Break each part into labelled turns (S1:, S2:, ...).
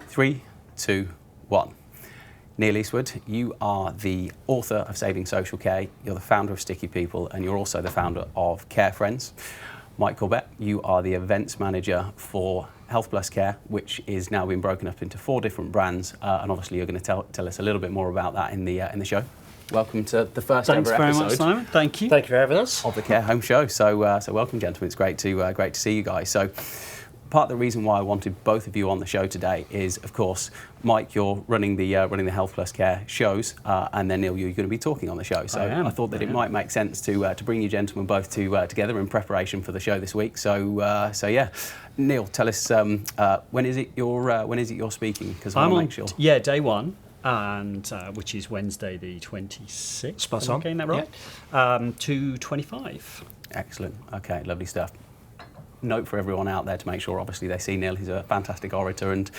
S1: 3, 2, 1. Neil Eastwood, you are the author of Saving Social Care, you're the founder of Sticky People, and you're also the founder of Care Friends. Mike Corbett, you are the events manager for Health Plus Care, which is now been broken up into 4 different brands, and obviously you're going to tell us a little bit more about that in the show. Welcome to the first ever episode.
S2: Thanks very much, Simon. Thank you.
S3: Thank you for having us.
S1: Of the Care Home Show. So welcome, gentlemen. It's great to see you guys. So part of the reason why I wanted both of you on the show today is, of course, Mike, you're running the Health Plus Care shows, and then Neil, you're going to be talking on the show. So I thought that it might make sense to bring you gentlemen both together in preparation for the show this week. So yeah, Neil, tell us when is it you're speaking? Because I want to make sure.
S2: Yeah, day one. And which is Wednesday the 26th.
S3: Spot on.
S2: Getting that right? Yeah. 2:25.
S1: Excellent. Okay, lovely stuff. Note for everyone out there to make sure, obviously, they see Neil. He's a fantastic orator and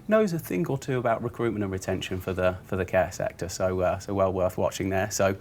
S1: knows a thing or two about recruitment and retention for the care sector. So well worth watching there. So,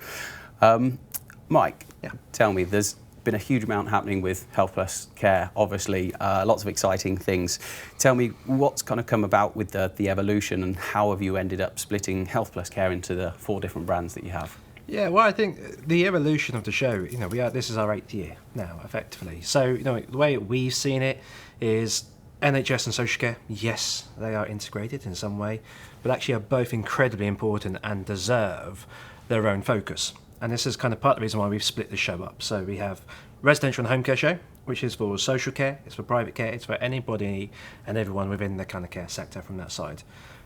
S1: Mike, tell me, there's been a huge amount happening with Health Plus Care, obviously, lots of exciting things. Tell me what's kind of come about with the evolution, and how have you ended up splitting Health Plus Care into the 4 different brands that you have?
S3: Yeah, well, I think the evolution of the show, this is our 8th year now, effectively. So, the way we've seen it is NHS and social care, yes, they are integrated in some way, but actually are both incredibly important and deserve their own focus. And this is kind of part of the reason why we've split the show up. So we have residential and home care show, which is for social care, it's for private care, it's for anybody and everyone within the kind of care sector from that side.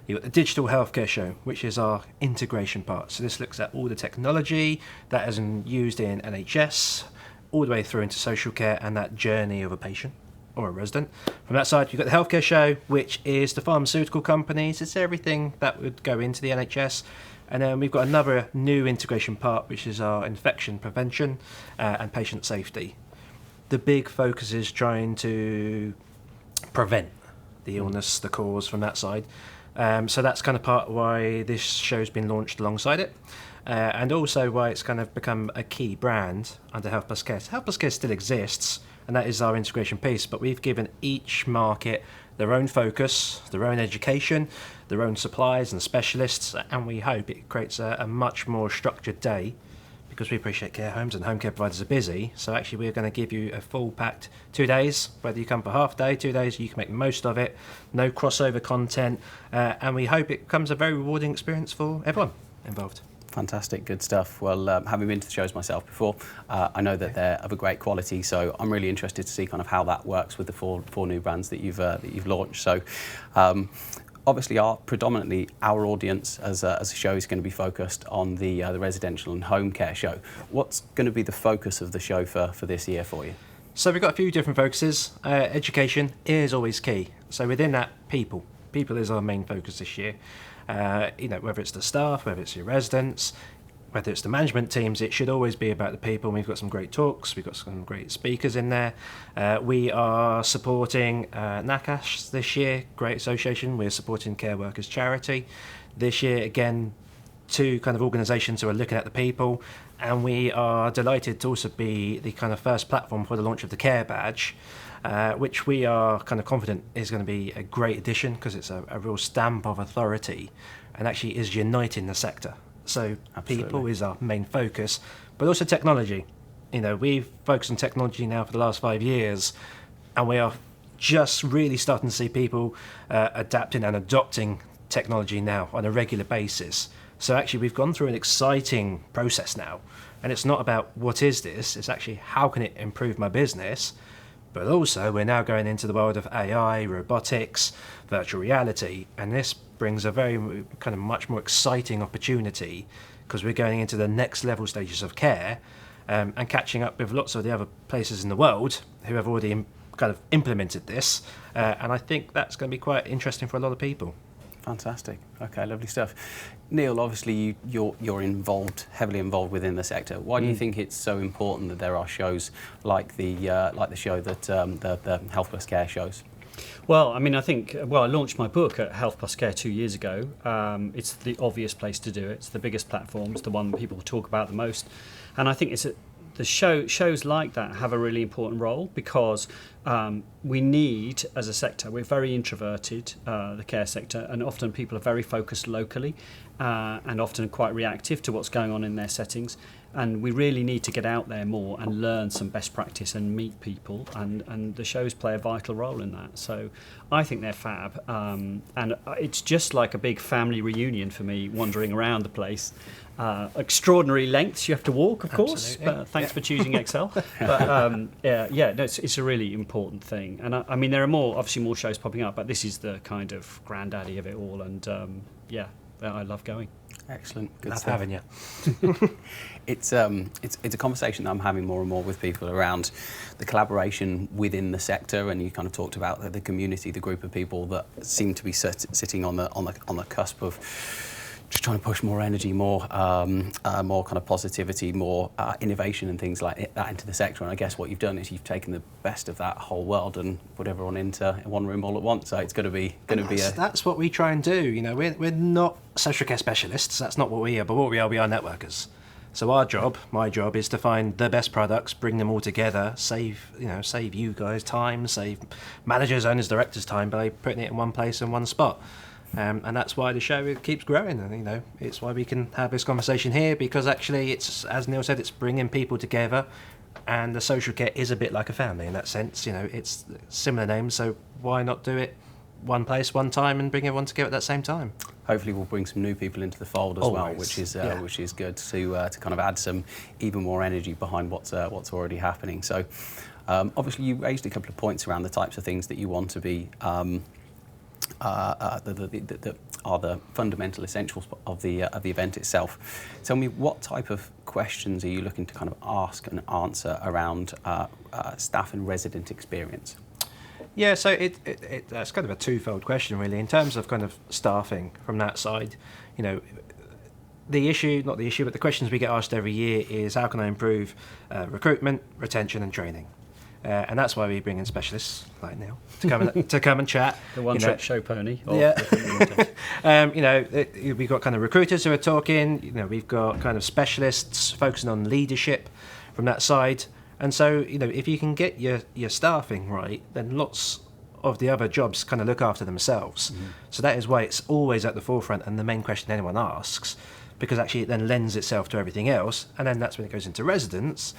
S3: You've got the digital healthcare show, which is our integration part. So this looks at all the technology that is used in NHS, all the way through into social care and that journey of a patient or a resident. From that side, you've got the healthcare show, which is the pharmaceutical companies. It's everything that would go into the NHS. And then we've got another new integration part, which is our infection prevention and patient safety. The big focus is trying to prevent the illness, the cause from that side. So that's kind of part why this show's been launched alongside it. And also why it's kind of become a key brand under Health Plus Care. So Health Plus Care still exists, and that is our integration piece, but we've given each market their own focus, their own education, their own supplies and specialists, and we hope it creates a much more structured day, because we appreciate care homes and home care providers are busy. So actually we're going to give you a full packed 2 days, whether you come for half day, 2 days, you can make the most of it, no crossover content, and we hope it becomes a very rewarding experience for everyone involved.
S1: Fantastic, good stuff. Well, having been to the shows myself before, I know that they're of a great quality, so I'm really interested to see kind of how that works with the four new brands that you've launched. So, obviously, predominantly our audience as a show is going to be focused on the residential and home care show. What's going to be the focus of the show for this year for you?
S3: So we've got a few different focuses. Education is always key. So within that, people is our main focus this year. Whether it's the staff, whether it's your residents, whether it's the management teams, it should always be about the people. We've got some great talks, we've got some great speakers in there. We are supporting NACASH this year, great association. We're supporting Care Workers Charity this year, again, 2 kind of organisations who are looking at the people, and we are delighted to also be the kind of first platform for the launch of the Care Badge, which we are kind of confident is going to be a great addition, because it's a real stamp of authority and actually is uniting the sector. So
S1: Absolutely.
S3: People is our main focus, but also technology. We've focused on technology now for the last 5 years, and we are just really starting to see people adapting and adopting technology now on a regular basis. So actually we've gone through an exciting process now, and it's not about what is this, it's actually how can it improve my business. But also, we're now going into the world of AI, robotics, virtual reality, and this brings a very kind of much more exciting opportunity, because we're going into the next level stages of care and catching up with lots of the other places in the world who have already kind of implemented this, and I think that's going to be quite interesting for a lot of people.
S1: Fantastic. Okay, lovely stuff. Neil, obviously you're heavily involved within the sector. Why do you think it's so important that there are shows like the show that the Health Plus Care shows?
S2: Well, I mean, I launched my book at Health Plus Care 2 years ago. It's the obvious place to do it. It's the biggest platform. It's the one that people talk about the most. And I think the shows like that have a really important role because we need, as a sector, we're very introverted, the care sector, and often people are very focused locally and often quite reactive to what's going on in their settings. And we really need to get out there more and learn some best practice and meet people, and the shows play a vital role in that. So I think they're fab, and it's just like a big family reunion for me, wandering around the place. Extraordinary lengths you have to walk, of course.
S3: Absolutely.
S2: But thanks for choosing Excel. But no, it's a really important thing. And I mean, there are obviously more shows popping up, but this is the kind of granddaddy of it all. And I love going.
S1: Excellent. Good
S3: Love
S1: stuff.
S3: having you.
S1: It's a conversation that I'm having more and more with people around the collaboration within the sector, and you kind of talked about the community, the group of people that seem to be sitting on the cusp of just trying to push more energy, more kind of positivity, more innovation and things like that into the sector. And I guess what you've done is you've taken the best of that whole world and put everyone into one room all at once. So it's going to be
S3: That's what we try and do. You know, we're not social care specialists. That's not what we are. But what we are networkers. So my job, is to find the best products, bring them all together, save you guys time, save managers, owners, directors time by putting it in one place in one spot. And that's why the show keeps growing, and it's why we can have this conversation here, because actually it's, as Neil said, it's bringing people together, and the social care is a bit like a family in that sense. It's similar names, so why not do it one place, one time, and bring everyone together at that same time?
S1: Hopefully we'll bring some new people into the fold as well, which is good to kind of add some even more energy behind what's already happening. So obviously you raised a couple of points around the types of things that you want to be that are the fundamental essentials of the event itself. Tell me, what type of questions are you looking to kind of ask and answer around staff and resident experience?
S3: Yeah, so that's kind of a twofold question, really, in terms of kind of staffing from that side. The issue, not the issue, but the questions we get asked every year is how can I improve recruitment, retention and training? And that's why we bring in specialists like Neil to come and chat.
S2: The one-trick show pony.
S3: Yeah. We've got kind of recruiters who are talking. We've got kind of specialists focusing on leadership from that side. And so, if you can get your staffing right, then lots of the other jobs kind of look after themselves. Mm-hmm. So that is why it's always at the forefront and the main question anyone asks, because actually it then lends itself to everything else. And then that's when it goes into residents.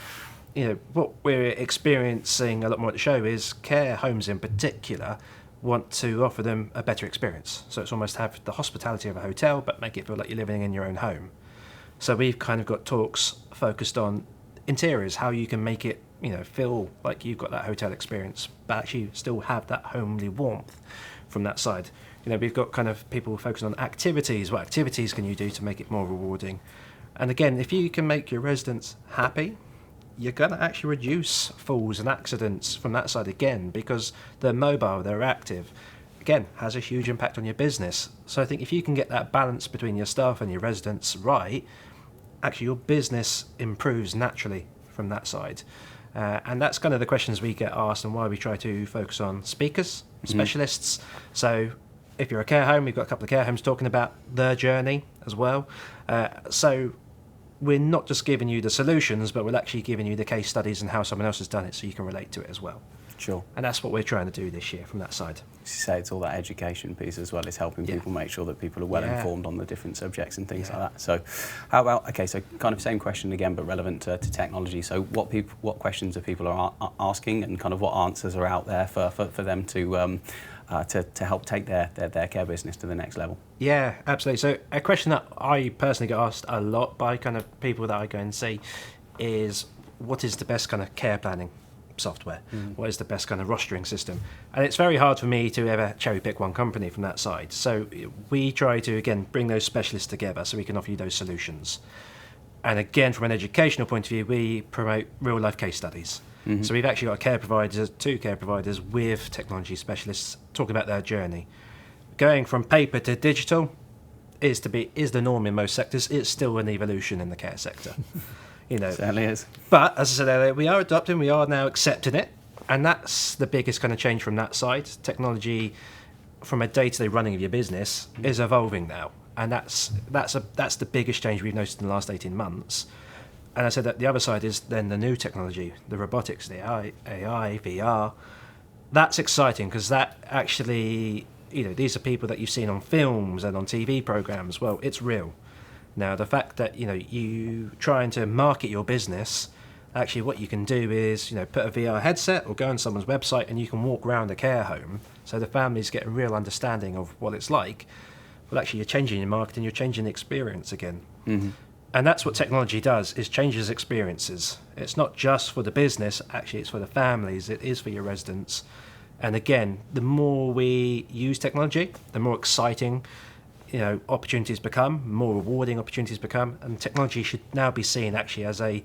S3: What we're experiencing a lot more at the show is care homes in particular want to offer them a better experience. So it's almost have the hospitality of a hotel, but make it feel like you're living in your own home. So we've kind of got talks focused on interiors, how you can make it, feel like you've got that hotel experience, but actually still have that homely warmth from that side. We've got kind of people focusing on activities. What activities can you do to make it more rewarding? And again, if you can make your residents happy, you're going to actually reduce falls and accidents from that side again, because they're mobile, they're active. Again, has a huge impact on your business. So I think if you can get that balance between your staff and your residents right, actually your business improves naturally from that side. And that's kind of the questions we get asked and why we try to focus on speakers, specialists. So if you're a care home, we've got a couple of care homes talking about their journey as well. So we're not just giving you the solutions, but we're actually giving you the case studies and how someone else has done it so you can relate to it as well.
S1: Sure.
S3: And that's what we're trying to do this year from that side.
S1: You say it's all that education piece as well. It's helping people make sure that people are well informed on the different subjects and things like that. So how about, so kind of same question again, but relevant to technology. So what questions are people asking, and kind of what answers are out there for them to help take their care business to the next level?
S3: Yeah, absolutely. So a question that I personally get asked a lot by kind of people that I go and see is, what is the best kind of care planning software? What is the best kind of rostering system? And it's very hard for me to ever cherry pick one company from that side. So we try to, again, bring those specialists together so we can offer you those solutions. And again, from an educational point of view, we promote real life case studies. So we've actually got two care providers with technology specialists talking about their journey. Going from paper to digital is the norm in most sectors. It's still an evolution in the care sector.
S1: Certainly is.
S3: But as I said earlier, we are adopting, we are now accepting it, and that's the biggest kind of change from that side. Technology, from a day-to-day running of your business, is evolving now, and that's the biggest change we've noticed in the last 18 months. And I said that the other side is then the new technology, the robotics, the AI, VR. That's exciting because that actually, these are people that you've seen on films and on TV programs. Well, it's real. Now, the fact that, you trying to market your business, actually what you can do is, put a VR headset or go on someone's website and you can walk around a care home so the families get a real understanding of what it's like. Well, actually, you're changing your marketing, you're changing the experience again.
S1: Mm-hmm.
S3: And that's what technology does, is changes experiences. It's not just for the business, actually it's for the families, it is for your residents. And again, the more we use technology, the more exciting opportunities become, more rewarding opportunities become, and technology should now be seen actually as an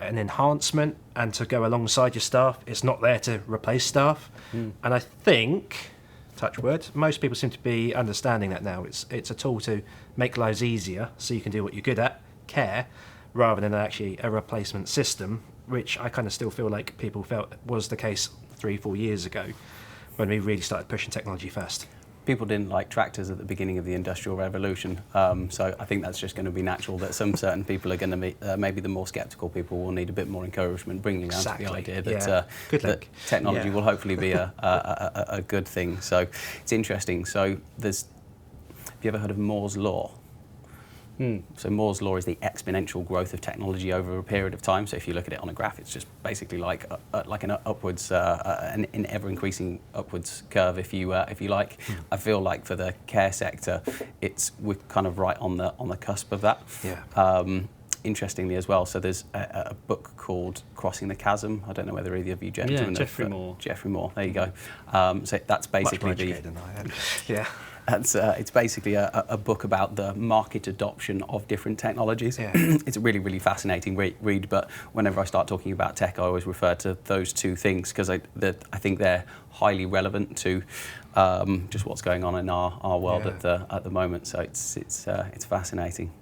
S3: enhancement and to go alongside your staff. It's not there to replace staff. And I think, touch wood, most people seem to be understanding that now. It's a tool to make lives easier so you can do what you're good at, care, rather than actually a replacement system, which I kind of still feel like people felt was the case 3-4 years ago when we really started pushing technology first.
S1: People didn't like tractors at the beginning of the Industrial Revolution, so I think that's just going to be natural that some certain people are going to be, maybe the more sceptical people will need a bit more encouragement, bringing around to the idea that, that technology will hopefully be a good thing. So it's interesting. So have you ever heard of Moore's Law? So Moore's Law is the exponential growth of technology over a period of time. So if you look at it on a graph, it's just basically like an upwards, an ever-increasing upwards curve, if you like. I feel like for the care sector, we're kind of right on the cusp of that. Interestingly as well, so there's a book called Crossing the Chasm. I don't know whether either of you gentlemen
S2: Geoffrey Moore.
S1: Geoffrey Moore, there you go. So that's basically
S3: much more educated than I am. Yeah.
S1: It's basically a book about the market adoption of different technologies.
S3: Yeah.
S1: It's a really, really fascinating read, but whenever I start talking about tech, I always refer to those two things because I think they're highly relevant to just what's going on in our world at the moment. So it's fascinating.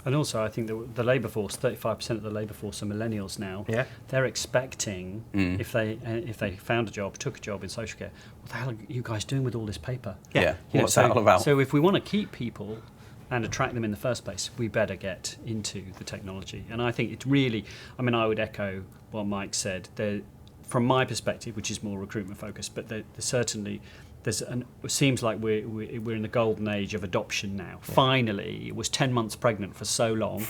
S2: And also, I think the labour force, 35% of the labour force are millennials now.
S3: Yeah.
S2: They're expecting, if they found a job, took a job in social care, what the hell are you guys doing with all this paper?
S1: Yeah. What's that all about?
S2: So if we want to keep people and attract them in the first place, we better get into the technology. And I think it's really, I would echo what Mike said. From my perspective, which is more recruitment focused, but certainly it seems like we're in the golden age of adoption now. Yeah. Finally, it was 10 months pregnant for so long,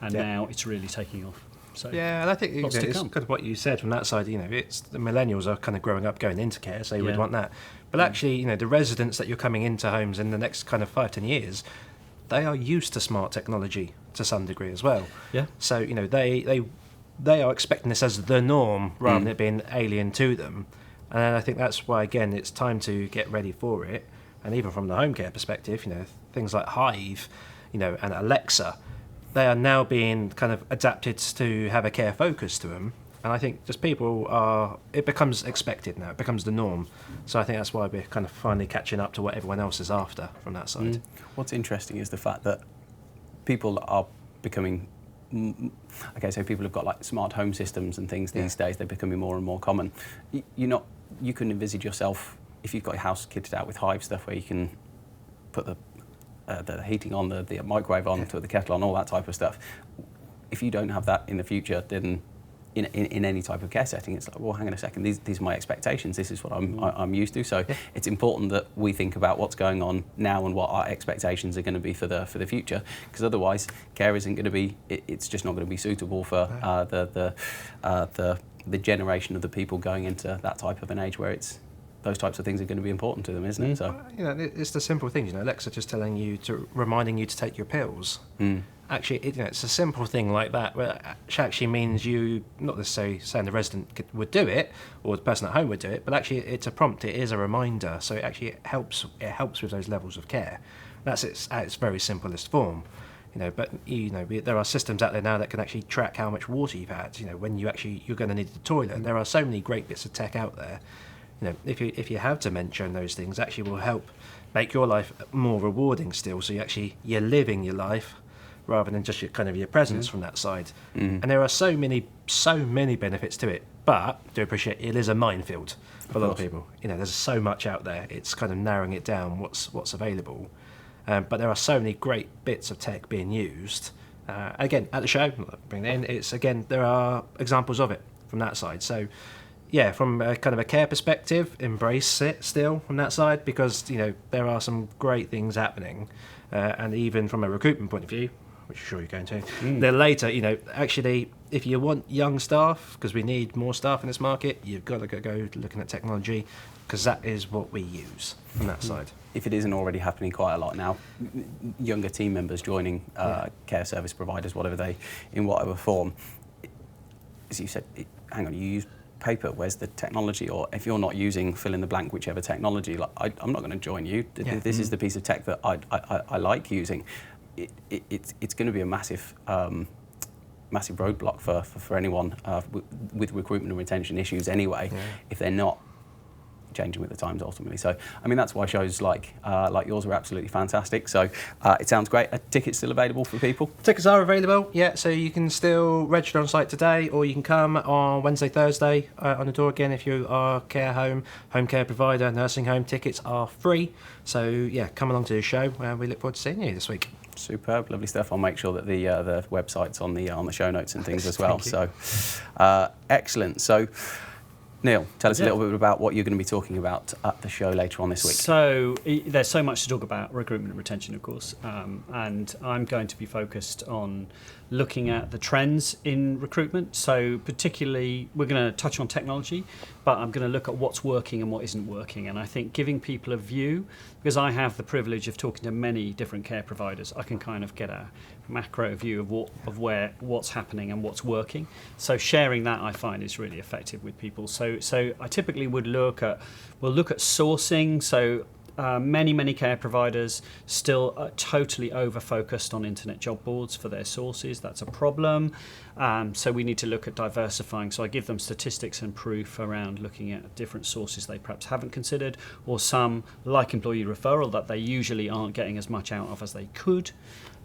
S2: and now it's really taking off. So
S3: and I think it's kind of what you said from that side. It's the millennials are kind of growing up, going into care, so you would want that. But actually, the residents that you're coming into homes in the next kind of 5-10 years, they are used to smart technology to some degree as well.
S2: Yeah.
S3: So they are expecting this as the norm rather than it being alien to them. And I think that's why, again, it's time to get ready for it. And even from the home care perspective, things like Hive, and Alexa, they are now being kind of adapted to have a care focus to them. And I think just it becomes expected now. It becomes the norm. So I think that's why we're kind of finally catching up to what everyone else is after from that side.
S1: What's interesting is the fact that people are becoming... so people have got like smart home systems and things these days. They're becoming more and more common. You can envisage yourself, if you've got your house kitted out with Hive stuff where you can put the heating on, the microwave on, to the kettle on, all that type of stuff. If you don't have that in the future, then in any type of care setting, it's like, well, hang on a second, these are my expectations, this is what I'm used to. So it's important that we think about what's going on now and what our expectations are going to be for the future, because otherwise care isn't going to be, it's just not going to be suitable for the generation of the people going into that type of an age where those types of things are going to be important to them, isn't it? So
S3: it's the simple things. Alexa just reminding you to take your pills. Actually, it's a simple thing like that, which actually means you, not necessarily saying the resident would do it or the person at home would do it, but actually it's a prompt, it is a reminder, so it actually helps with those levels of care. That's at its very simplest form. But there are systems out there now that can actually track how much water you've had. When you're going to need the toilet. There are so many great bits of tech out there. If you have dementia and those things, actually will help make your life more rewarding still. So you're living your life rather than just your presence from that side. And there are so many benefits to it. But do appreciate it is a minefield for a lot of people. There's so much out there. It's kind of narrowing it down what's available. But there are so many great bits of tech being used. Again, at the show, bring it in. It's again, there are examples of it from that side. So, yeah, from a kind of a care perspective, embrace it still from that side, because there are some great things happening, and even from a recruitment point of view, which I'm sure you're going to. Then later, actually, if you want young staff, because we need more staff in this market, you've got to go looking at technology, because that is what we use from that side.
S1: If it isn't already happening quite a lot now, younger team members joining care service providers, in whatever form. As you said, hang on, you use paper, where's the technology? Or if you're not using fill in the blank, whichever technology, I'm not going to join you. This is the piece of tech that I like using. It's going to be a massive roadblock for anyone with recruitment and retention issues anyway, if they're not changing with the times ultimately. So, I mean, that's why shows like yours are absolutely fantastic. So, it sounds great. Are tickets still available for people?
S3: Tickets are available, yeah. So you can still register on site today, or you can come on Wednesday, Thursday on the door again if you are care home care provider, nursing home. Tickets are free. So, yeah, come along to the show. We look forward to seeing you this week.
S1: Superb, lovely stuff. I'll make sure that the website's on the show notes and things as well. So, excellent. So, Neil, tell us a little bit about what you're going to be talking about at the show later on this week.
S2: So there's so much to talk about recruitment and retention, of course, and I'm going to be focused on looking at the trends in recruitment. So particularly, we're going to touch on technology, but I'm going to look at what's working and what isn't working. And I think giving people a view, because I have the privilege of talking to many different care providers, I can kind of get a macro view of what's happening and what's working. So sharing that, I find, is really effective with people. So I typically we'll look at sourcing. So many care providers still are totally over-focused on internet job boards for their sources. That's a problem. So we need to look at diversifying. So I give them statistics and proof around looking at different sources they perhaps haven't considered, or some, like employee referral, that they usually aren't getting as much out of as they could.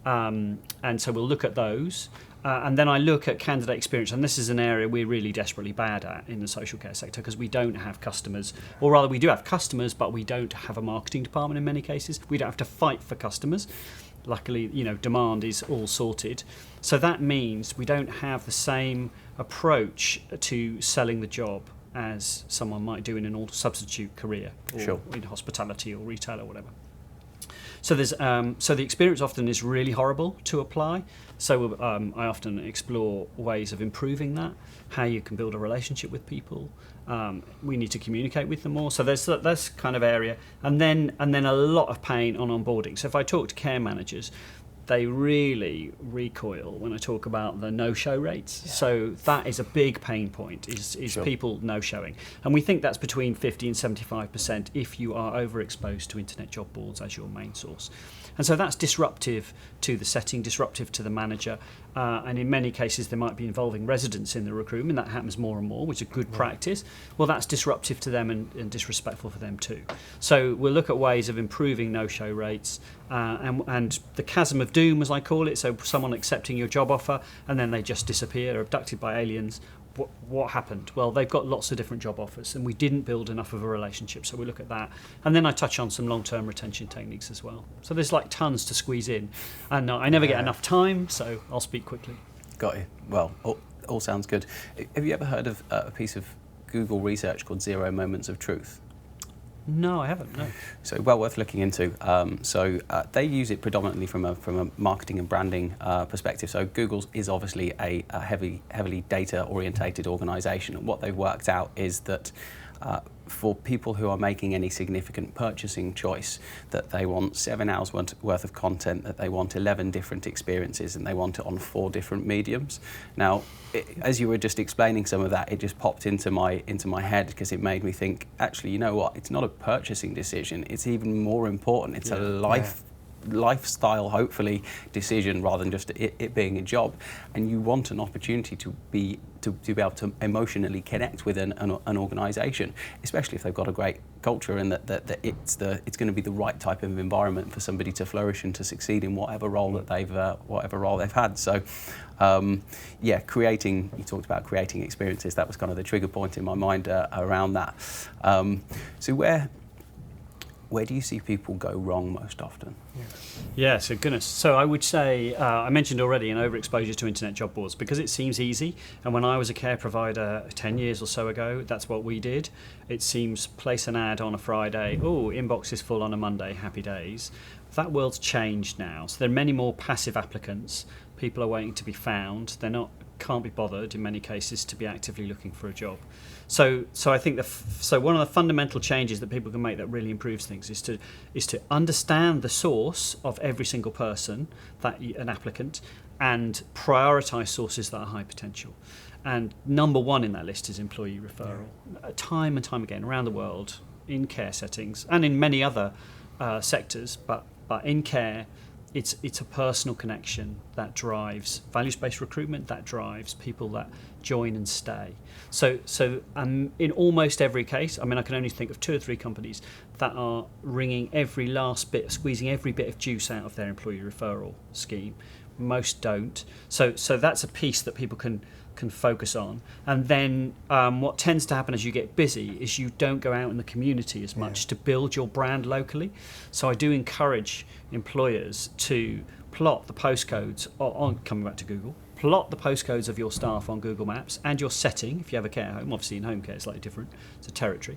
S2: And so we'll look at those. And then I look at candidate experience, and this is an area we're really desperately bad at in the social care sector, because we don't have customers, or rather we do have customers, but we don't have a marketing department in many cases. We don't have to fight for customers. Luckily, demand is all sorted. So that means we don't have the same approach to selling the job as someone might do in an all-substitute career, or in hospitality or retail or whatever. So there's so the experience often is really horrible to apply. So I often explore ways of improving that, how you can build a relationship with people. We need to communicate with them more. So there's kind of area, and then a lot of pain on onboarding. So if I talk to care managers, they really recoil when I talk about the no-show rates. Yeah. So that is a big pain point, is people no-showing. And we think that's between 50 and 75% if you are overexposed to internet job boards as your main source. And so that's disruptive to the setting, disruptive to the manager, and in many cases there might be involving residents in the recruitment. That happens more and more, which is good practice. Well, that's disruptive to them and disrespectful for them too. So we'll look at ways of improving no-show rates, and the chasm of doom, as I call it, so someone accepting your job offer and then they just disappear, abducted by aliens. What happened? Well, they've got lots of different job offers and we didn't build enough of a relationship, so we look at that. And then I touch on some long-term retention techniques as well. So there's like tons to squeeze in, and I never get enough time, so I'll speak quickly.
S1: Got you. Well, all sounds good. Have you ever heard of a piece of Google research called 0 Moments of Truth?
S2: No, I haven't, no.
S1: So well worth looking into. They use it predominantly from a marketing and branding perspective. So Google is obviously a heavily data-orientated organisation. And what they've worked out is that for people who are making any significant purchasing choice, that they want 7 hours worth of content, that they want 11 different experiences, and they want it on 4 different mediums. Now, as you were just explaining some of that, it just popped into my head, because it made me think, actually, you know what? It's not a purchasing decision. It's even more important. It's a lifestyle, hopefully, decision rather than just it being a job. And you want an opportunity to be able to emotionally connect with an organisation, especially if they've got a great culture, and that it's going to be the right type of environment for somebody to flourish and to succeed in whatever role that they've had. So, you talked about creating experiences. That was kind of the trigger point in my mind around that. So where do you see people go wrong most often?
S2: Yeah, so goodness. So I would say, I mentioned already an overexposure to internet job boards because it seems easy. And when I was a care provider 10 years or so ago, that's what we did. It seems place an ad on a Friday, oh, inbox is full on a Monday, happy days. That world's changed now. So there are many more passive applicants. People are waiting to be found. Can't be bothered in many cases to be actively looking for a job. So I think one of the fundamental changes that people can make that really improves things is to understand the source of every single person, an applicant, and prioritise sources that are high potential. And number one in that list is employee referral. Time and time again around the world, in care settings and in many other sectors, but in care, it's a personal connection that drives values-based recruitment, that drives people that join and stay. So in almost every case, I mean, I can only think of 2 or 3 companies that are wringing every last bit, squeezing every bit of juice out of their employee referral scheme. Most don't. So that's a piece that people can focus on. And then what tends to happen as you get busy is you don't go out in the community as much to build your brand locally. So I do encourage employers to plot the postcodes on coming back to Google, plot the postcodes of your staff on Google Maps and your setting, if you have a care home. Obviously in home care it's slightly different, it's a territory.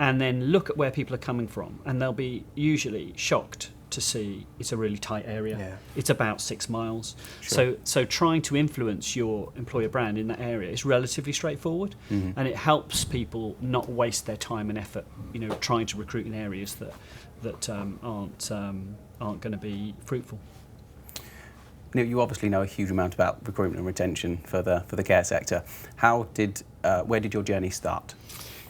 S2: And then look at where people are coming from, and they'll be usually shocked to see it's a really tight area. Yeah. It's about 6 miles. Sure. So trying to influence your employer brand in that area is relatively straightforward, and it helps people not waste their time and effort, trying to recruit in areas that aren't going to be fruitful.
S1: Neil, you obviously know a huge amount about recruitment and retention for the care sector. Where did your journey start?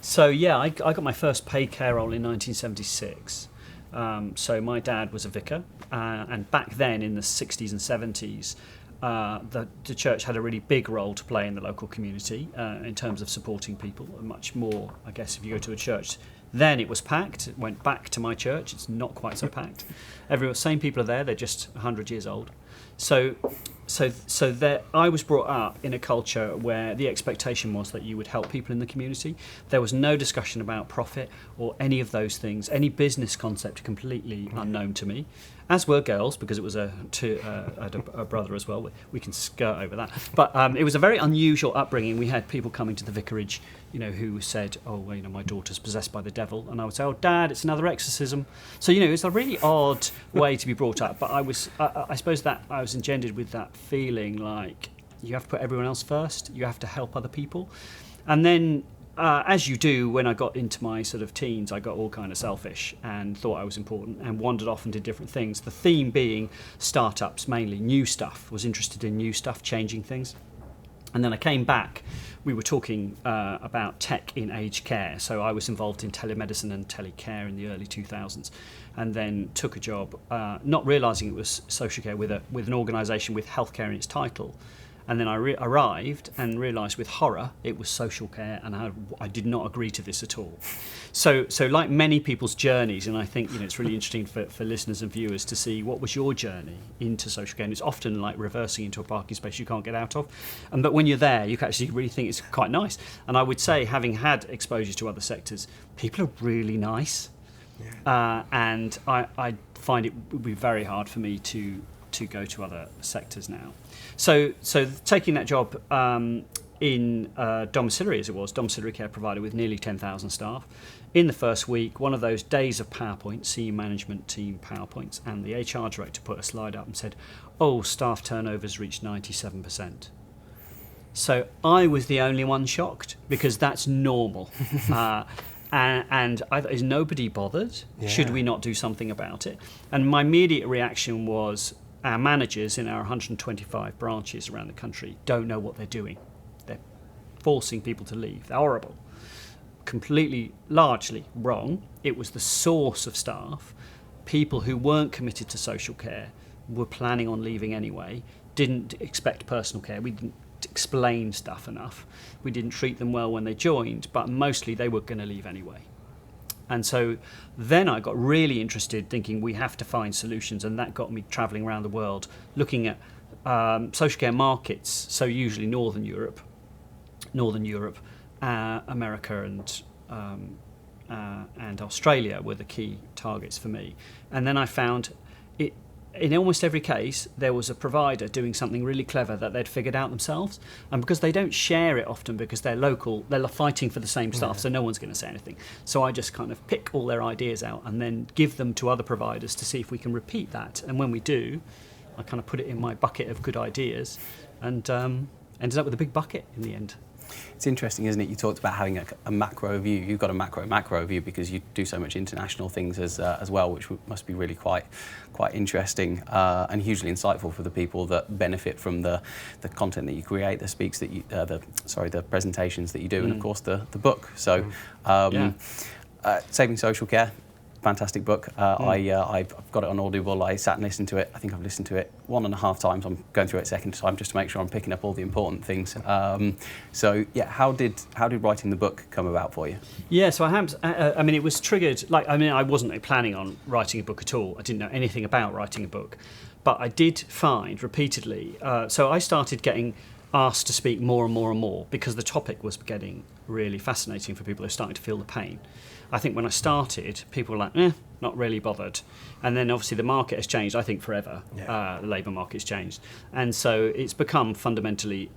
S2: So yeah, I got my first paid care role in 1976. So my dad was a vicar, and back then in the 60s and 70s, the church had a really big role to play in the local community in terms of supporting people. Much more, I guess, if you go to a church, then it was packed. It went back to my church. It's not quite so packed. Same people are there. They're just 100 years old. So there, I was brought up in a culture where the expectation was that you would help people in the community. There was no discussion about profit or any of those things. Any business concept completely unknown to me, as were girls, because it was I had a brother as well. We can skirt over that. But it was a very unusual upbringing. We had people coming to the vicarage, who said, "Oh, well, my daughter's possessed by the devil," and I would say, "Oh, Dad, it's another exorcism." So it's a really odd way to be brought up. But I suppose that I was engendered with that feeling like you have to put everyone else first. You have to help other people, and then. As you do, when I got into my sort of teens, I got all kind of selfish and thought I was important and wandered off and did different things. The theme being startups, mainly new stuff. Was interested in new stuff, changing things. And then I came back. We were talking about tech in aged care. So I was involved in telemedicine and telecare in the early 2000s, and then took a job, not realising it was social care with an organisation with healthcare in its title. And then I arrived and realised with horror it was social care, and I did not agree to this at all. So like many people's journeys, and I think it's really interesting for listeners and viewers to see what was your journey into social care. And it's often like reversing into a parking space you can't get out of. But when you're there, you can actually really think it's quite nice. And I would say, having had exposure to other sectors, people are really nice. Yeah. And I find it would be very hard for me to go to other sectors now. So taking that job in domiciliary, as it was, domiciliary care provider with nearly 10,000 staff, in the first week, one of those days of PowerPoint, senior management team PowerPoints, and the HR director put a slide up and said, "Oh, staff turnover's reached 97%. So I was the only one shocked, because that's normal. And I thought, is nobody bothered? Yeah. Should we not do something about it? And my immediate reaction was, our managers in our 125 branches around the country don't know what they're doing. They're forcing people to leave. They're horrible. Completely, largely wrong. It was the source of staff. People who weren't committed to social care were planning on leaving anyway, didn't expect personal care. We didn't explain stuff enough. We didn't treat them well when they joined, but mostly they were going to leave anyway. And so then I got really interested, thinking we have to find solutions, and that got me travelling around the world, looking at social care markets, so usually Northern Europe, America and and Australia were the key targets for me. And then I found it. In almost every case, there was a provider doing something really clever that they'd figured out themselves. And because they don't share it often because they're local, they're fighting for the same stuff, so no one's going to say anything. So I just kind of pick all their ideas out and then give them to other providers to see if we can repeat that. And when we do, I kind of put it in my bucket of good ideas and ended up with a big bucket in the end.
S1: It's interesting, isn't it? You talked about having a macro view. You've got a macro view because you do so much international things as well, which must be really quite interesting and hugely insightful for the people that benefit from the content that you create, the speaks that you, the presentations that you do, and of course the book. So, Saving Social Care. Fantastic book. I've got it on Audible. I sat and listened to it. I think I've listened to it 1.5 times. I'm going through it a second time just to make sure I'm picking up all the important things. So yeah, how did writing the book come about for you?
S2: Yeah, so I mean, it was triggered. I wasn't planning on writing a book at all. I didn't know anything about writing a book, but I did find repeatedly. So I started getting asked to speak more and more and more because the topic was getting really fascinating for people who were starting to feel the pain. I think when I started, people were like, not really bothered. And then obviously the market has changed, I think, forever. The labour market's changed. And so it's become fundamentally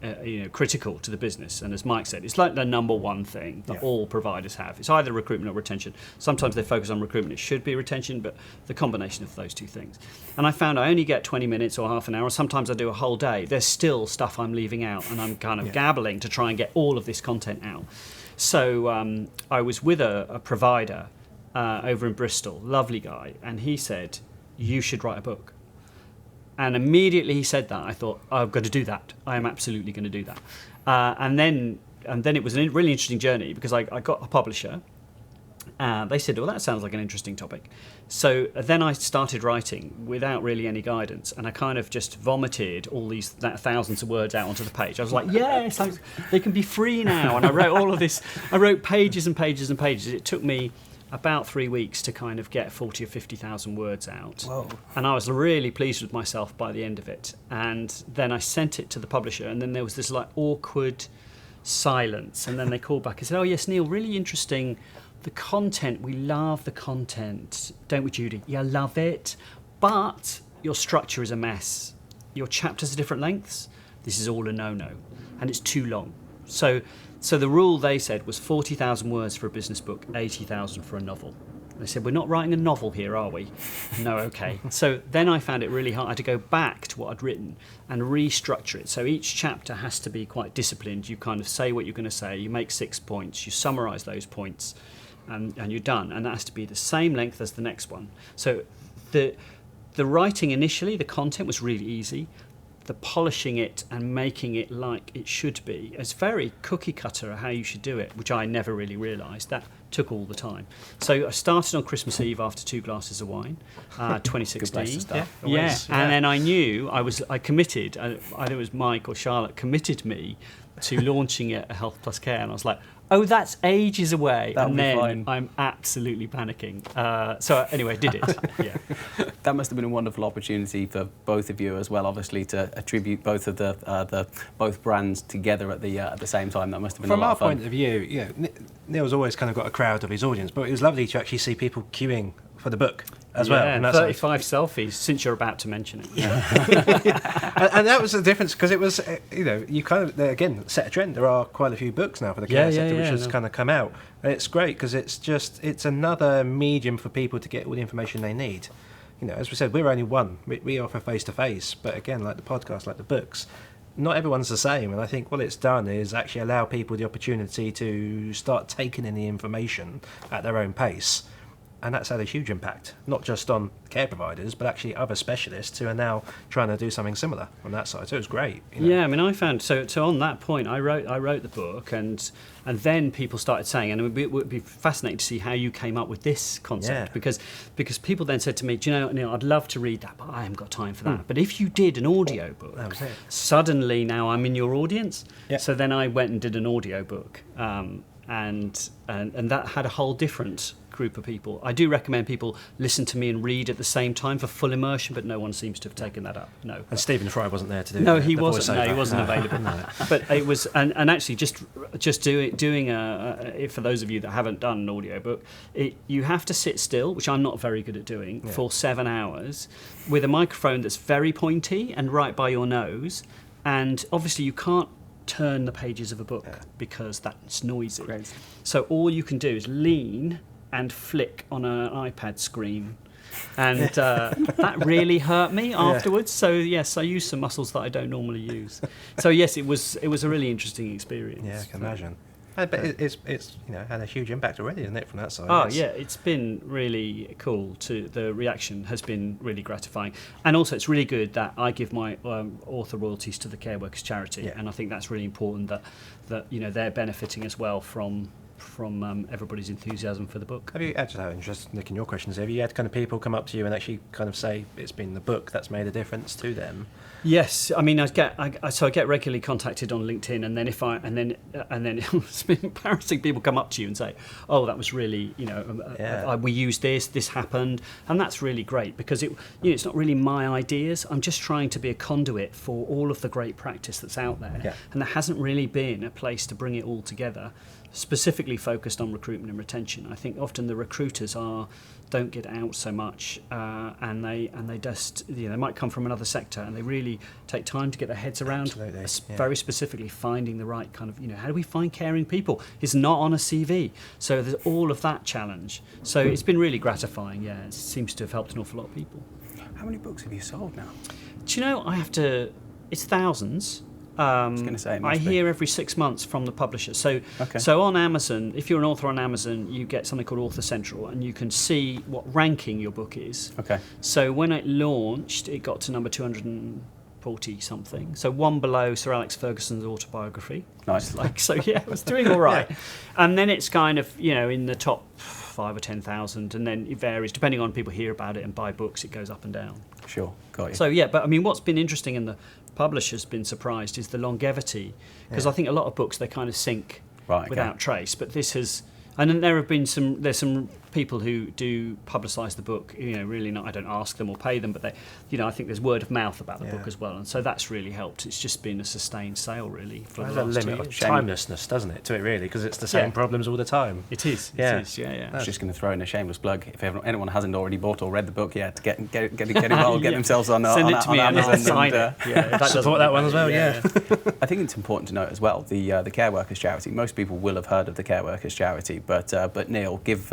S2: critical to the business. And as Mike said, it's like the number one thing that all providers have. It's either recruitment or retention. Sometimes they focus on recruitment. It should be retention, but the combination of those two things. And I found I only get 20 minutes or half an hour. Sometimes I do a whole day. There's still stuff I'm leaving out, and I'm kind of gabbling to try and get all of this content out. So I was with a provider over in Bristol, lovely guy, and he said, you should write a book. And immediately he said that, I thought, I've got to do that. I am absolutely going to do that. And then it was a really interesting journey because I got a publisher. They said, well, that sounds like an interesting topic. So then I started writing without really any guidance, and I kind of just vomited all these thousands of words out onto the page. I was like, yes, they can be free now. And I wrote all of this. I wrote pages and pages and pages. It took me about 3 weeks to kind of get 40 or 50,000 words out.
S1: Whoa.
S2: And I was really pleased with myself by the end of it. And then I sent it to the publisher, and then there was this awkward silence. And then they called back and said, oh, yes, Neil, really interesting. The content, we love the content, don't we, Judy? Yeah, love it. But your structure is a mess. Your chapters are different lengths. This is all a no-no. And it's too long. So the rule, they said, was 40,000 words for a business book, 80,000 for a novel. They said, we're not writing a novel here, are we? No, okay. So then I found it really hard. I had to go back to what I'd written and restructure it. So each chapter has to be quite disciplined. You kind of say what you're going to say. You make 6 points. You summarise those points. And you're done, and that has to be the same length as the next one. So the writing initially, the content was really easy. The polishing it and making it like it should be, it's very cookie cutter how you should do it, which I never really realised. That took all the time. So I started on Christmas Eve after 2 glasses of wine, 2016.
S1: Good place to start.
S2: And then I knew I committed. I think it was Mike or Charlotte committed me to launching it at Health Plus Care, and I was like, oh, that's ages away.
S1: That'll
S2: and
S1: be
S2: then
S1: fine.
S2: I'm absolutely panicking. So anyway, I did it. Yeah.
S1: That must have been a wonderful opportunity for both of you as well, obviously, to attribute both of the both brands together at the same time. That must have been
S3: From
S1: a lot
S3: our
S1: of fun.
S3: point of view, Neil's always kind of got a crowd of his audience, but it was lovely to actually see people queuing for the book as well.
S2: And
S3: that's
S2: 35 selfies, since you're about to mention it.
S3: and that was the difference, because it was, you kind of, again, set a trend. There are quite a few books now for the care sector which has kind of come out. And it's great because it's another medium for people to get all the information they need. As we said, we're only one. We offer face-to-face, but again, like the podcast, like the books, not everyone's the same. And I think what it's done is actually allow people the opportunity to start taking in the information at their own pace. And that's had a huge impact, not just on care providers, but actually other specialists who are now trying to do something similar on that side. So it was great.
S2: Yeah, I mean, I found so on that point, I wrote the book, and then people started saying, and it would be fascinating to see how you came up with this concept, because people then said to me, do you know, Neil, I'd love to read that, but I haven't got time for that. But if you did an audio book, suddenly now I'm in your audience. Yeah. So then I went and did an audio book. and that had a whole different group of people. I do recommend people listen to me and read at the same time for full immersion, but no one seems to have taken that up. No.
S3: And Stephen Fry wasn't there to do
S2: No,
S3: the
S2: he wasn't. No, he
S3: voiceover.
S2: wasn't available.
S3: No.
S2: But it was, and actually, just doing for those of you that haven't done an audiobook, you have to sit still, which I'm not very good at doing, for 7 hours with a microphone that's very pointy and right by your nose, and obviously you can't turn the pages of a book because that's noisy.
S1: Great.
S2: So all you can do is lean and flick on an iPad screen. And that really hurt me afterwards. So yes, I used some muscles that I don't normally use. So yes, it was a really interesting experience.
S3: Yeah, I can imagine. But it's had a huge impact already, isn't it, from that side?
S2: Oh yeah, it's been really cool. The reaction has been really gratifying, and also it's really good that I give my author royalties to the Care Workers charity, and I think that's really important that they're benefiting as well from everybody's enthusiasm for the book.
S3: Have you, just out of interest, Nick, in your questions, have you had kind of people come up to you and actually kind of say it's been the book that's made a difference to them?
S2: Yes, I mean I get regularly contacted on LinkedIn, and then and then it's been embarrassing. People come up to you and say, "Oh, that was really we used this happened," and that's really great because it's not really my ideas. I'm just trying to be a conduit for all of the great practice that's out there, and there hasn't really been a place to bring it all together, specifically focused on recruitment and retention. I think often the recruiters don't get out so much, and they just they might come from another sector, and they really take time to get their heads around very specifically finding the right kind of how do we find caring people? It's not on a CV, so there's all of that challenge. So it's been really gratifying. Yeah, it seems to have helped an awful lot of people.
S1: How many books have you sold now?
S2: Do you know, it's thousands.
S1: I was going to say,
S2: I hear every 6 months from the publisher. So on Amazon, if you're an author on Amazon, you get something called Author Central, and you can see what ranking your book is.
S1: Okay.
S2: So when it launched, it got to number 240 something. So one below Sir Alex Ferguson's autobiography.
S1: Nice.
S2: It was doing all right. And then it's kind of in the top 5 or 10,000, and then it varies depending on people hear about it and buy books. It goes up and down.
S1: Sure, got you.
S2: So but I mean, what's been interesting, and the publisher's been surprised, is the longevity, because I think a lot of books they kind of sink without trace, but this has. And then there's some people who do publicise the book, really not, I don't ask them or pay them, but they, I think there's word of mouth about the book as well, and so that's really helped. It's just been a sustained sale, really, for the last 2
S3: limit
S2: years.
S3: of timelessness, doesn't it, to it, really, because it's the same problems all the time.
S2: It is,
S3: yeah.
S2: It is, yeah.
S1: I was just going to throw in a shameless plug. If anyone hasn't already bought or read the book yet, to get involved, get themselves on
S2: Send it to me and
S1: Amazon
S2: I'll sign it.
S3: That support that one as well, yeah.
S1: I think it's important to note as well, the Care Workers charity. Most people will have heard of the Care Workers charity, but Neil, give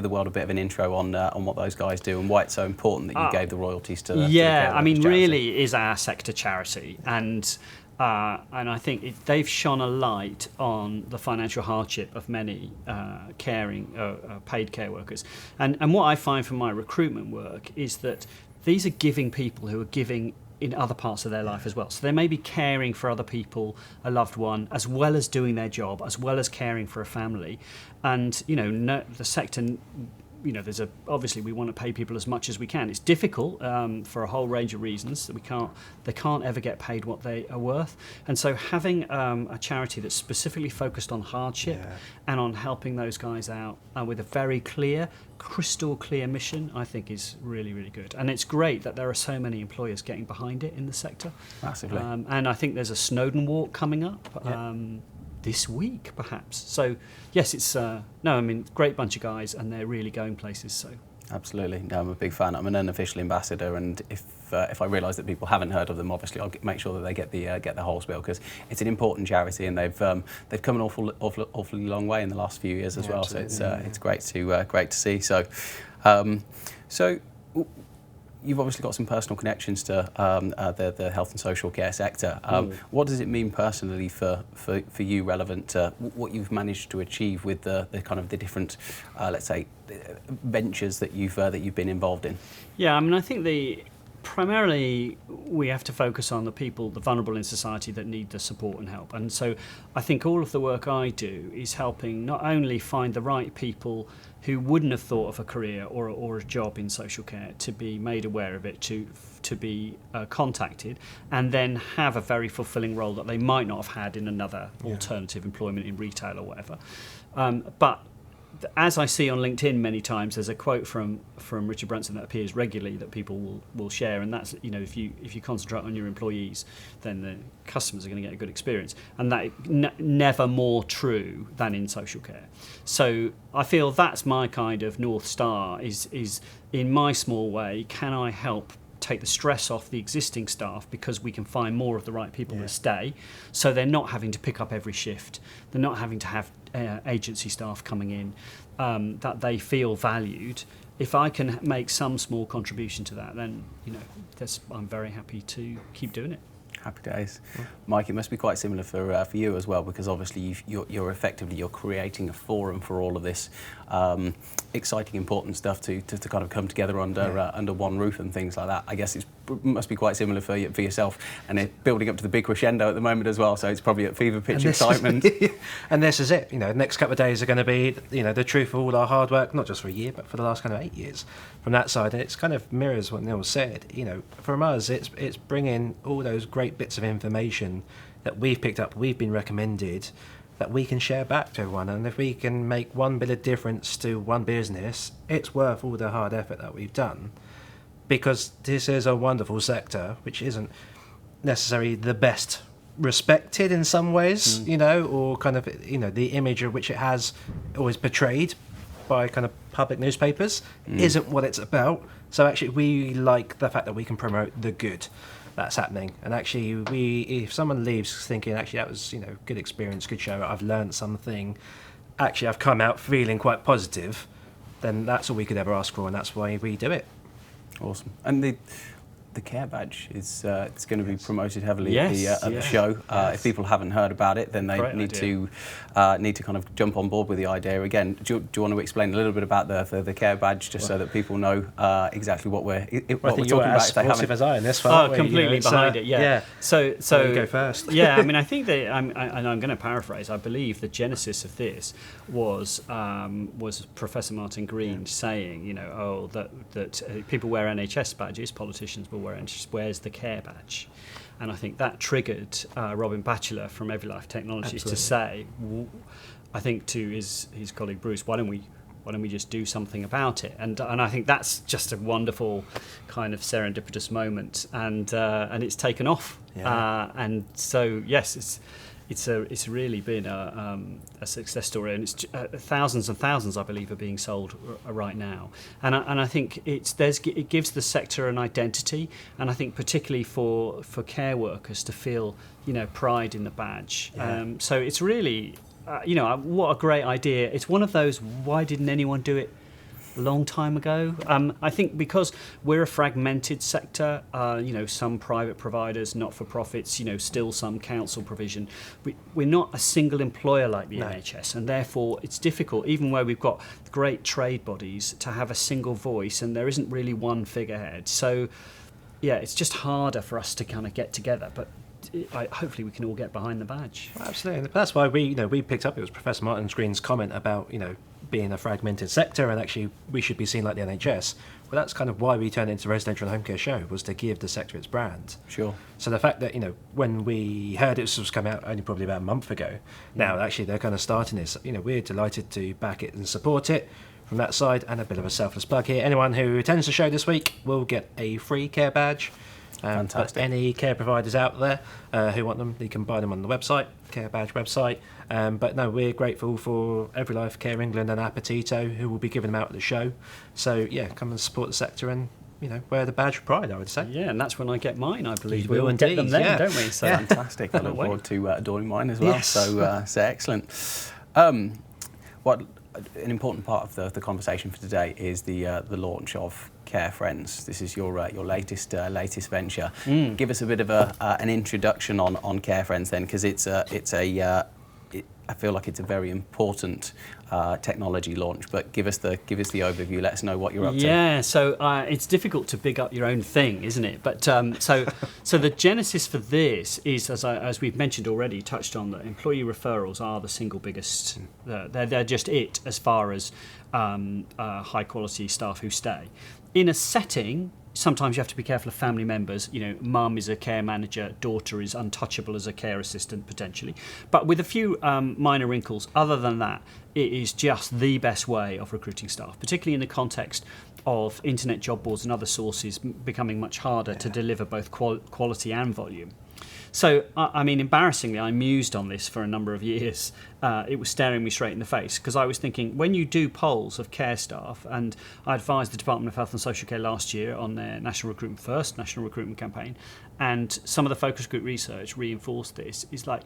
S1: the world a bit of an intro on what those guys do and why it's so important that you gave the royalties to the Care
S2: I mean,
S1: Workers charity.
S2: really is our sector charity, and I think they've shone a light on the financial hardship of many paid care workers. And what I find from my recruitment work is that these are giving people who are giving in other parts of their life as well. So they may be caring for other people, a loved one, as well as doing their job, as well as caring for a family. And, the sector, obviously we want to pay people as much as we can. It's difficult for a whole range of reasons that they can't ever get paid what they are worth. And so having a charity that's specifically focused on hardship and on helping those guys out with a very crystal clear mission, I think is really, really good. And it's great that there are so many employers getting behind it in the sector.
S1: Massively.
S2: And I think there's a Snowdon Walk coming up this week, perhaps. So, yes, it's great bunch of guys, and they're really going places. So.
S1: Absolutely. No, I'm a big fan. I'm an unofficial ambassador, and if I realise that people haven't heard of them, obviously I'll make sure that they get the whole spiel, because it's an important charity, and they've come an awfully long way in the last few years as well. Absolutely. So it's great to see. So you've obviously got some personal connections to the health and social care sector. What does it mean personally for you, relevant to what you've managed to achieve with the kind of the different, let's say, ventures that you've been involved in?
S2: Yeah, I mean, I think primarily we have to focus on the people, the vulnerable in society that need the support and help. And so I think all of the work I do is helping not only find the right people who wouldn't have thought of a career or a job in social care to be made aware of it, to be contacted, and then have a very fulfilling role that they might not have had in another alternative employment in retail or whatever. But as I see on LinkedIn many times, there's a quote from Richard Branson that appears regularly that people will share, and that's, if you concentrate on your employees, then the customers are going to get a good experience, and that never more true than in social care. So I feel that's my kind of North Star is in my small way, can I help take the stress off the existing staff because we can find more of the right people that stay, so they're not having to pick up every shift, they're not having to have agency staff coming in, that they feel valued. If I can make some small contribution to that, then I'm very happy to keep doing it.
S1: Happy days. Mike, it must be quite similar for you as well, because obviously you're effectively creating a forum for all of this exciting, important stuff to kind of come together under one roof and things like that. I guess it must be quite similar for yourself, and it's building up to the big crescendo at the moment as well, so it's probably at fever pitch excitement.
S3: And this is it. The next couple of days are going to be the truth of all our hard work, not just for a year, but for the last kind of 8 years from that side. And it's kind of mirrors what Neil said. From us, it's bringing all those great bits of information that we've picked up, we've been recommended, that we can share back to everyone. And if we can make one bit of difference to one business, it's worth all the hard effort that we've done, because this is a wonderful sector which isn't necessarily the best respected in some ways, or kind of the image of which it has always portrayed by kind of public newspapers isn't what it's about. So actually we like the fact that we can promote the good that's happening, and actually if someone leaves thinking actually that was good experience, good show, I've learned something, actually I've come out feeling quite positive, then that's all we could ever ask for, and that's why we do it.
S1: Awesome. And the care badge is it's going to be promoted heavily at the show. If people haven't heard about it, then they need to kind of jump on board with the idea. Again, do you want to explain a little bit about the care badge, just so that people know exactly what we're talking about?
S3: As supportive as I in this one.
S2: Completely behind it. Yeah. So
S3: you go first.
S2: Yeah. I mean, I think that and I'm going to paraphrase. I believe the genesis of this was Professor Martin Green saying, that people wear NHS badges, politicians will wear NHS. Where's the care badge? And I think that triggered Robin Batchelor from EveryLife Technologies to say, I think to his colleague Bruce, why don't we just do something about it? And I think that's just a wonderful kind of serendipitous moment, and it's taken off. And so yes, it's really been a success story, and it's thousands and thousands, I believe, are being sold right now. And I think it gives the sector an identity, and I think particularly for care workers to feel pride in the badge. So it's really what a great idea. It's one of those, why didn't anyone do it a long time ago? I think because we're a fragmented sector, some private providers, not-for-profits, still some council provision. We're not a single employer like the NHS, and therefore it's difficult, even where we've got great trade bodies, to have a single voice, and there isn't really one figurehead. So, it's just harder for us to kind of get together, but hopefully we can all get behind the badge.
S3: Absolutely. That's why we picked up, it was Professor Martin Green's comment about, being a fragmented sector, and actually we should be seen like the NHS. Well, that's kind of why we turned it into a residential home care show, was to give the sector its brand.
S1: Sure.
S3: So the fact that, when we heard it was coming out only probably about a month ago, now actually they're kind of starting this, we're delighted to back it and support it from that side. And a bit of a selfless plug here, anyone who attends the show this week will get a free care badge.
S1: Fantastic.
S3: But any care providers out there who want them, they can buy them on the website, Care Badge website. But no, we're grateful for EveryLife, Care England and Appetito, who will be giving them out at the show. So come and support the sector and wear the badge of pride, I would say.
S2: Yeah, and that's when I get mine, I believe.
S3: We'll
S2: get them then, don't we? So
S1: fantastic. I look forward to adorning mine as well.
S3: Yes.
S1: So excellent. What an important part of the conversation for today is the launch of Care Friends. This is your latest venture. Give us a bit of an introduction on Care Friends then, because I feel like it's a very important technology launch. But give us the overview. Let us know what you're up to.
S2: Yeah, so it's difficult to big up your own thing, isn't it? But so the genesis for this is, as we've mentioned already, touched on, that employee referrals are the single biggest. They're just it as far as high quality staff who stay in a setting. Sometimes you have to be careful of family members. Mum is a care manager, daughter is untouchable as a care assistant potentially. But with a few minor wrinkles, other than that, it is just the best way of recruiting staff, particularly in the context of internet job boards and other sources becoming much harder to deliver both quality and volume. So, embarrassingly, I mused on this for a number of years. It was staring me straight in the face, because I was thinking, when you do polls of care staff, and I advised the Department of Health and Social Care last year on their National Recruitment campaign, and some of the focus group research reinforced this, is like,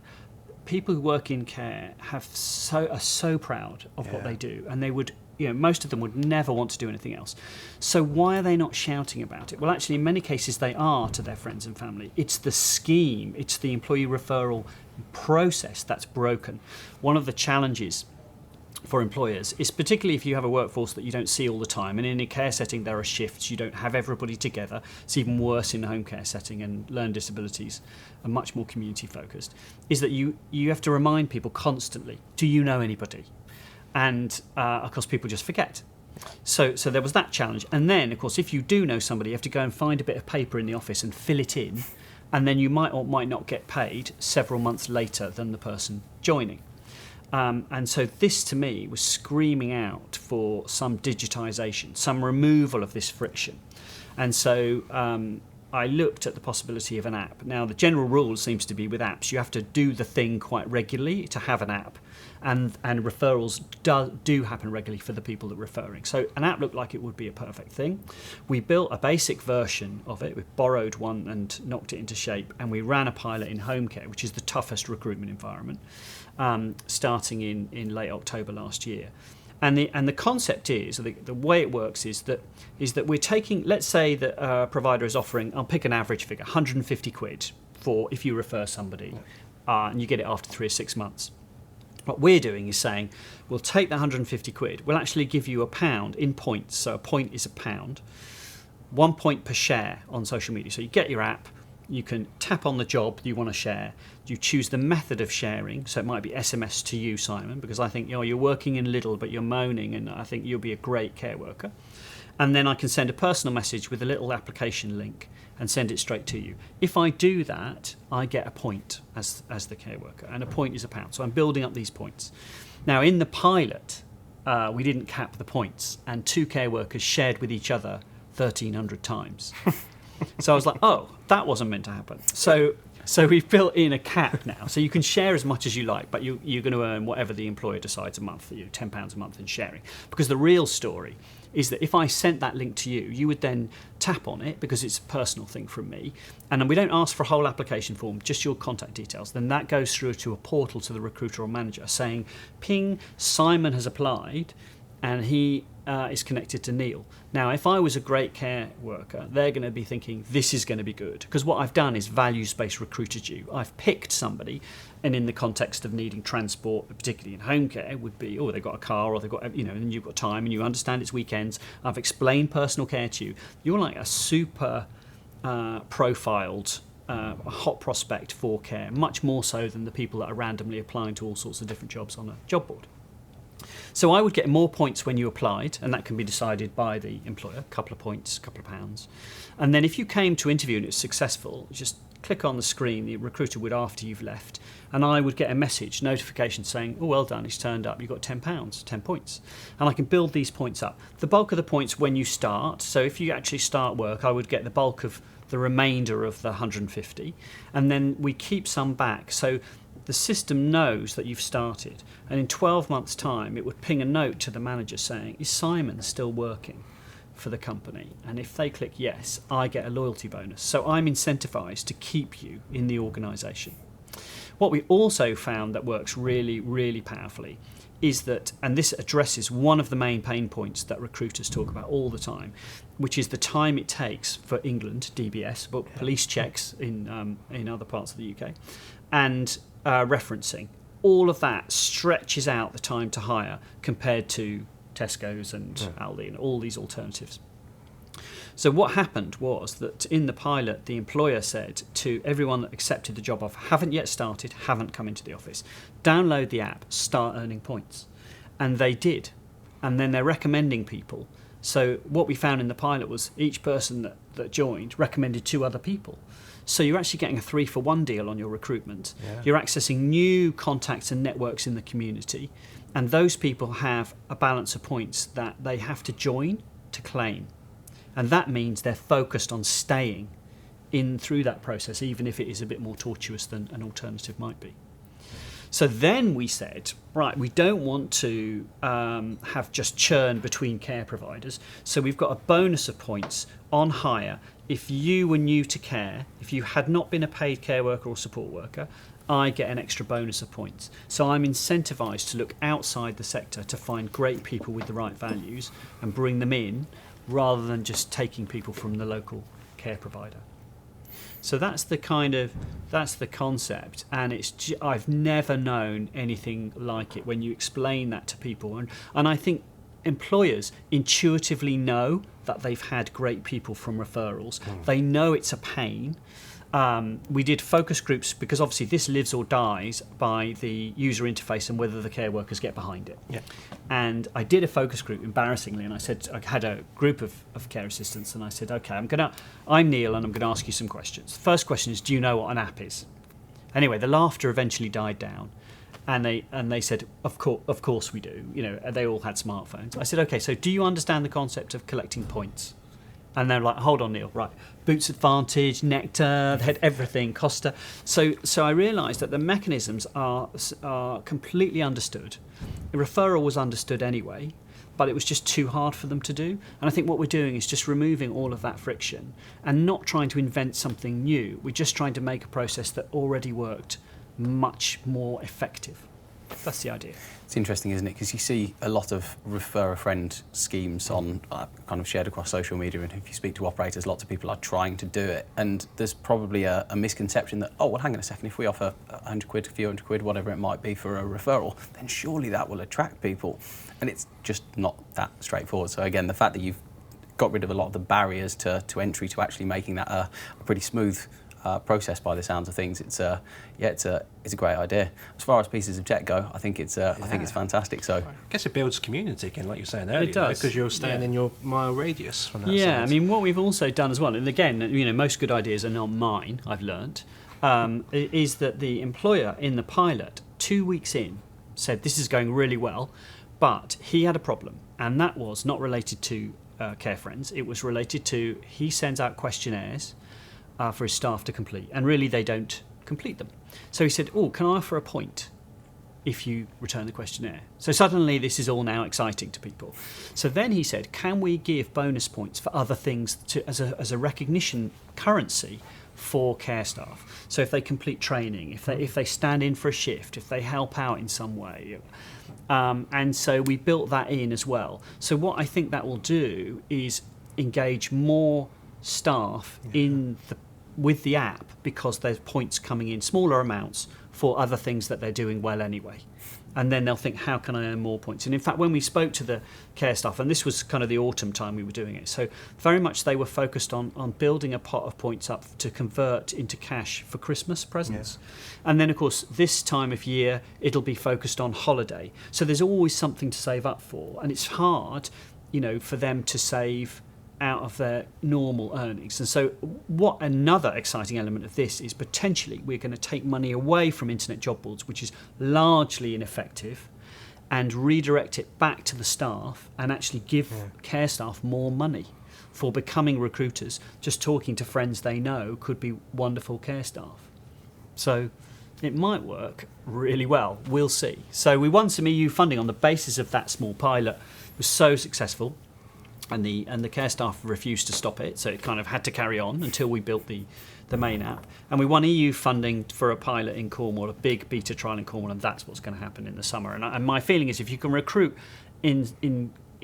S2: people who work in care are so proud of what they do, and they would, most of them would never want to do anything else. So why are they not shouting about it? Well, actually, in many cases, they are to their friends and family. It's the scheme, it's the employee referral process that's broken. One of the challenges for employers is, particularly if you have a workforce that you don't see all the time, and in a care setting there are shifts, you don't have everybody together. It's even worse in a home care setting, and learning disabilities are much more community focused, is that you have to remind people constantly, do you know anybody? And of course people just forget. So there was that challenge. And then, of course, if you do know somebody, you have to go and find a bit of paper in the office and fill it in, and then you might or might not get paid several months later than the person joining. And so this, to me, was screaming out for some digitisation, some removal of this friction. And so I looked at the possibility of an app. Now, the general rule seems to be, with apps, you have to do the thing quite regularly to have an app. And referrals do happen regularly for the people that are referring. So an app looked like it would be a perfect thing. We built a basic version of it. We borrowed one and knocked it into shape. And we ran a pilot in home care, which is the toughest recruitment environment, starting in late October last year. And the concept is, the way it works is that we're taking, let's say that a provider is offering, I'll pick an average figure, 150 quid for if you refer somebody, and you get it after 3 or 6 months. What we're doing is saying, we'll take the 150 quid, we'll actually give you £1 in points, so a point is £1, 1 point per share on social media. So you get your app, you can tap on the job you want to share, you choose the method of sharing, so it might be SMS to you, Simon, because I think you're working in Lidl but you're moaning and I think you'll be a great care worker. And then I can send a personal message with a little application link and send it straight to you. If I do that, I get a point as the care worker, and a point is £1. So I'm building up these points. Now, in the pilot, we didn't cap the points, and 2 care workers shared with each other 1,300 times. So I was like, oh, that wasn't meant to happen. So we've built in a cap now. So you can share as much as you like, but you're going to earn whatever the employer decides a month, £10 a month in sharing. Because the real story is that if I sent that link to you, you would then tap on it, because it's a personal thing from me, and then we don't ask for a whole application form, just your contact details. Then that goes through to a portal to the recruiter or manager saying, ping, Simon has applied, and he is connected to Neil. Now, if I was a great care worker, they're going to be thinking, this is going to be good, because what I've done is values-based recruited you. I've picked somebody, and in the context of needing transport, particularly in home care, would be, they've got a car, or they've got, and you've got time, and you understand it's weekends. I've explained personal care to you. You're like a super profiled a hot prospect for care, much more so than the people that are randomly applying to all sorts of different jobs on a job board. So I would get more points when you applied, and that can be decided by the employer, a couple of points, a couple of pounds. And then if you came to interview and it was successful, just click on the screen, the recruiter would, after you've left, and I would get a notification saying, oh, well done, he's turned up, you've got £10, 10 points. And I can build these points up. The bulk of the points when you start, so if you actually start work, I would get the bulk of the remainder of the 150, and then we keep some back. So the system knows that you've started, and in 12 months' time it would ping a note to the manager saying, is Simon still working for the company? And if they click yes, I get a loyalty bonus. So I'm incentivised to keep you in the organisation. What we also found that works really, really powerfully is that, and this addresses one of the main pain points that recruiters talk about all the time, which is the time it takes for England, DBS, but police checks in other parts of the UK, and referencing. all of that stretches out the time to hire compared to Tesco's and Aldi and all these alternatives. So what happened was that in the pilot, the employer said to everyone that accepted the job offer, haven't yet started, haven't come into the office, download the app, start earning points. And they did. And then they're recommending people. So what we found in the pilot was each person that joined recommended 2 other people. So you're actually getting a 3-for-1 deal on your recruitment. Yeah. You're accessing new contacts and networks in the community. And those people have a balance of points that they have to join to claim. And that means they're focused on staying in through that process, even if it is a bit more tortuous than an alternative might be. So then we said, right, we don't want to have just churn between care providers. So we've got a bonus of points on hire. If you were new to care, if you had not been a paid care worker or support worker, I get an extra bonus of points. So I'm incentivized to look outside the sector to find great people with the right values and bring them in, rather than just taking people from the local care provider. So that's the concept, and I've never known anything like it when you explain that to people, and I think employers intuitively know that they've had great people from referrals. They know it's a pain. We did focus groups because obviously this lives or dies by the user interface and whether the care workers get behind it. Yeah. And I did a focus group, embarrassingly, and I had a group of care assistants, and I said, okay, I'm Neil, and I'm going to ask you some questions. The first question is, do you know what an app is? Anyway, the laughter eventually died down, and they said, of course we do. They all had smartphones. I said, okay, so do you understand the concept of collecting points? And they're like, hold on, Neil, right. Boots Advantage, Nectar, they had everything, Costa. So I realised that the mechanisms are completely understood. The referral was understood anyway, but it was just too hard for them to do. And I think what we're doing is just removing all of that friction and not trying to invent something new. We're just trying to make a process that already worked much more effective. That's the idea.
S1: It's interesting, isn't it? Because you see a lot of refer a friend schemes on kind of shared across social media, and if you speak to operators, lots of people are trying to do it. And there's probably a misconception that, oh, well, hang on a second, if we offer 100 quid, a few hundred quid, whatever it might be for a referral, then surely that will attract people. And it's just not that straightforward. So again, the fact that you've got rid of a lot of the barriers to entry to actually making that a pretty smooth process by the sounds of things, it's a great idea. As far as pieces of tech go, I think it's fantastic. So
S3: I guess it builds community again, like you were saying earlier. It does, because you're staying in your mile radius from that side.
S2: I mean, what we've also done as well, and again, most good ideas are not mine, I've learnt, is that the employer in the pilot 2 weeks in said this is going really well, but he had a problem, and that was not related to Care Friends. It was related to, he sends out questionnaires for his staff to complete, and really they don't complete them. So he said, oh, can I offer a point if you return the questionnaire? So suddenly this is all now exciting to people. So then he said, can we give bonus points for other things as a recognition currency for care staff? So if they complete training, if they stand in for a shift, if they help out in some way. And so we built that in as well. So what I think that will do is engage more staff with the app, because there's points coming in, smaller amounts, for other things that they're doing well anyway. And then they'll think, how can I earn more points? And in fact, when we spoke to the care staff, and this was kind of the autumn time we were doing it, so very much they were focused on building a pot of points up to convert into cash for Christmas presents. Yeah. And then, of course, this time of year, it'll be focused on holiday. So there's always something to save up for. And it's hard, for them to save out of their normal earnings. And so what another exciting element of this is, potentially we're going to take money away from internet job boards, which is largely ineffective, and redirect it back to the staff and actually give care staff more money for becoming recruiters. Just talking to friends they know could be wonderful care staff. So it might work really well. We'll see. So we won some EU funding on the basis of that small pilot. It was so successful. And the care staff refused to stop it, so it kind of had to carry on until we built the main app. And we won EU funding for a pilot in Cornwall, a big beta trial in Cornwall, and that's what's going to happen in the summer. And my feeling is, if you can recruit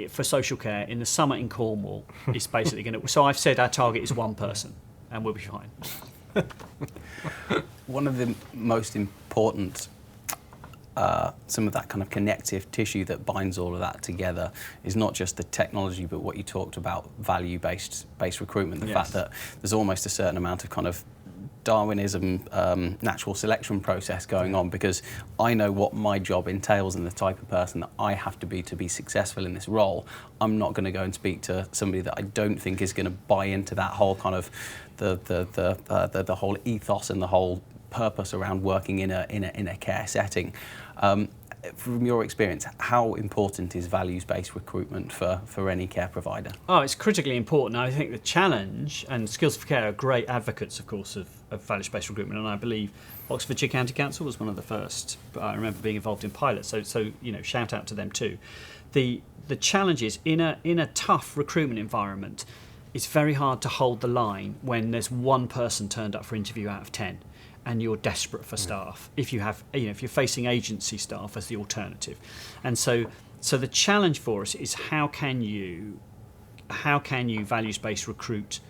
S2: for social care in the summer in Cornwall, it's basically going to. So I've said our target is one person, and we'll be fine.
S1: One of the most important some of that kind of connective tissue that binds all of that together is not just the technology, but what you talked about, value-based recruitment. The fact that there's almost a certain amount of kind of Darwinism, natural selection process going on, because I know what my job entails and the type of person that I have to be successful in this role. I'm not going to go and speak to somebody that I don't think is going to buy into that whole kind of the whole ethos and the whole purpose around working in a care setting. From your experience, how important is values-based recruitment for any care provider?
S2: Oh, it's critically important. I think the challenge, and Skills for Care are great advocates, of course, of values-based recruitment, and I believe Oxfordshire County Council was one of the first. I remember being involved in pilots, so shout out to them too. The challenge is in a tough recruitment environment, it's very hard to hold the line when there's one person turned up for interview out of 10. And you're desperate for staff. If you have, if you're facing agency staff as the alternative, and so the challenge for us is how can you values-based recruit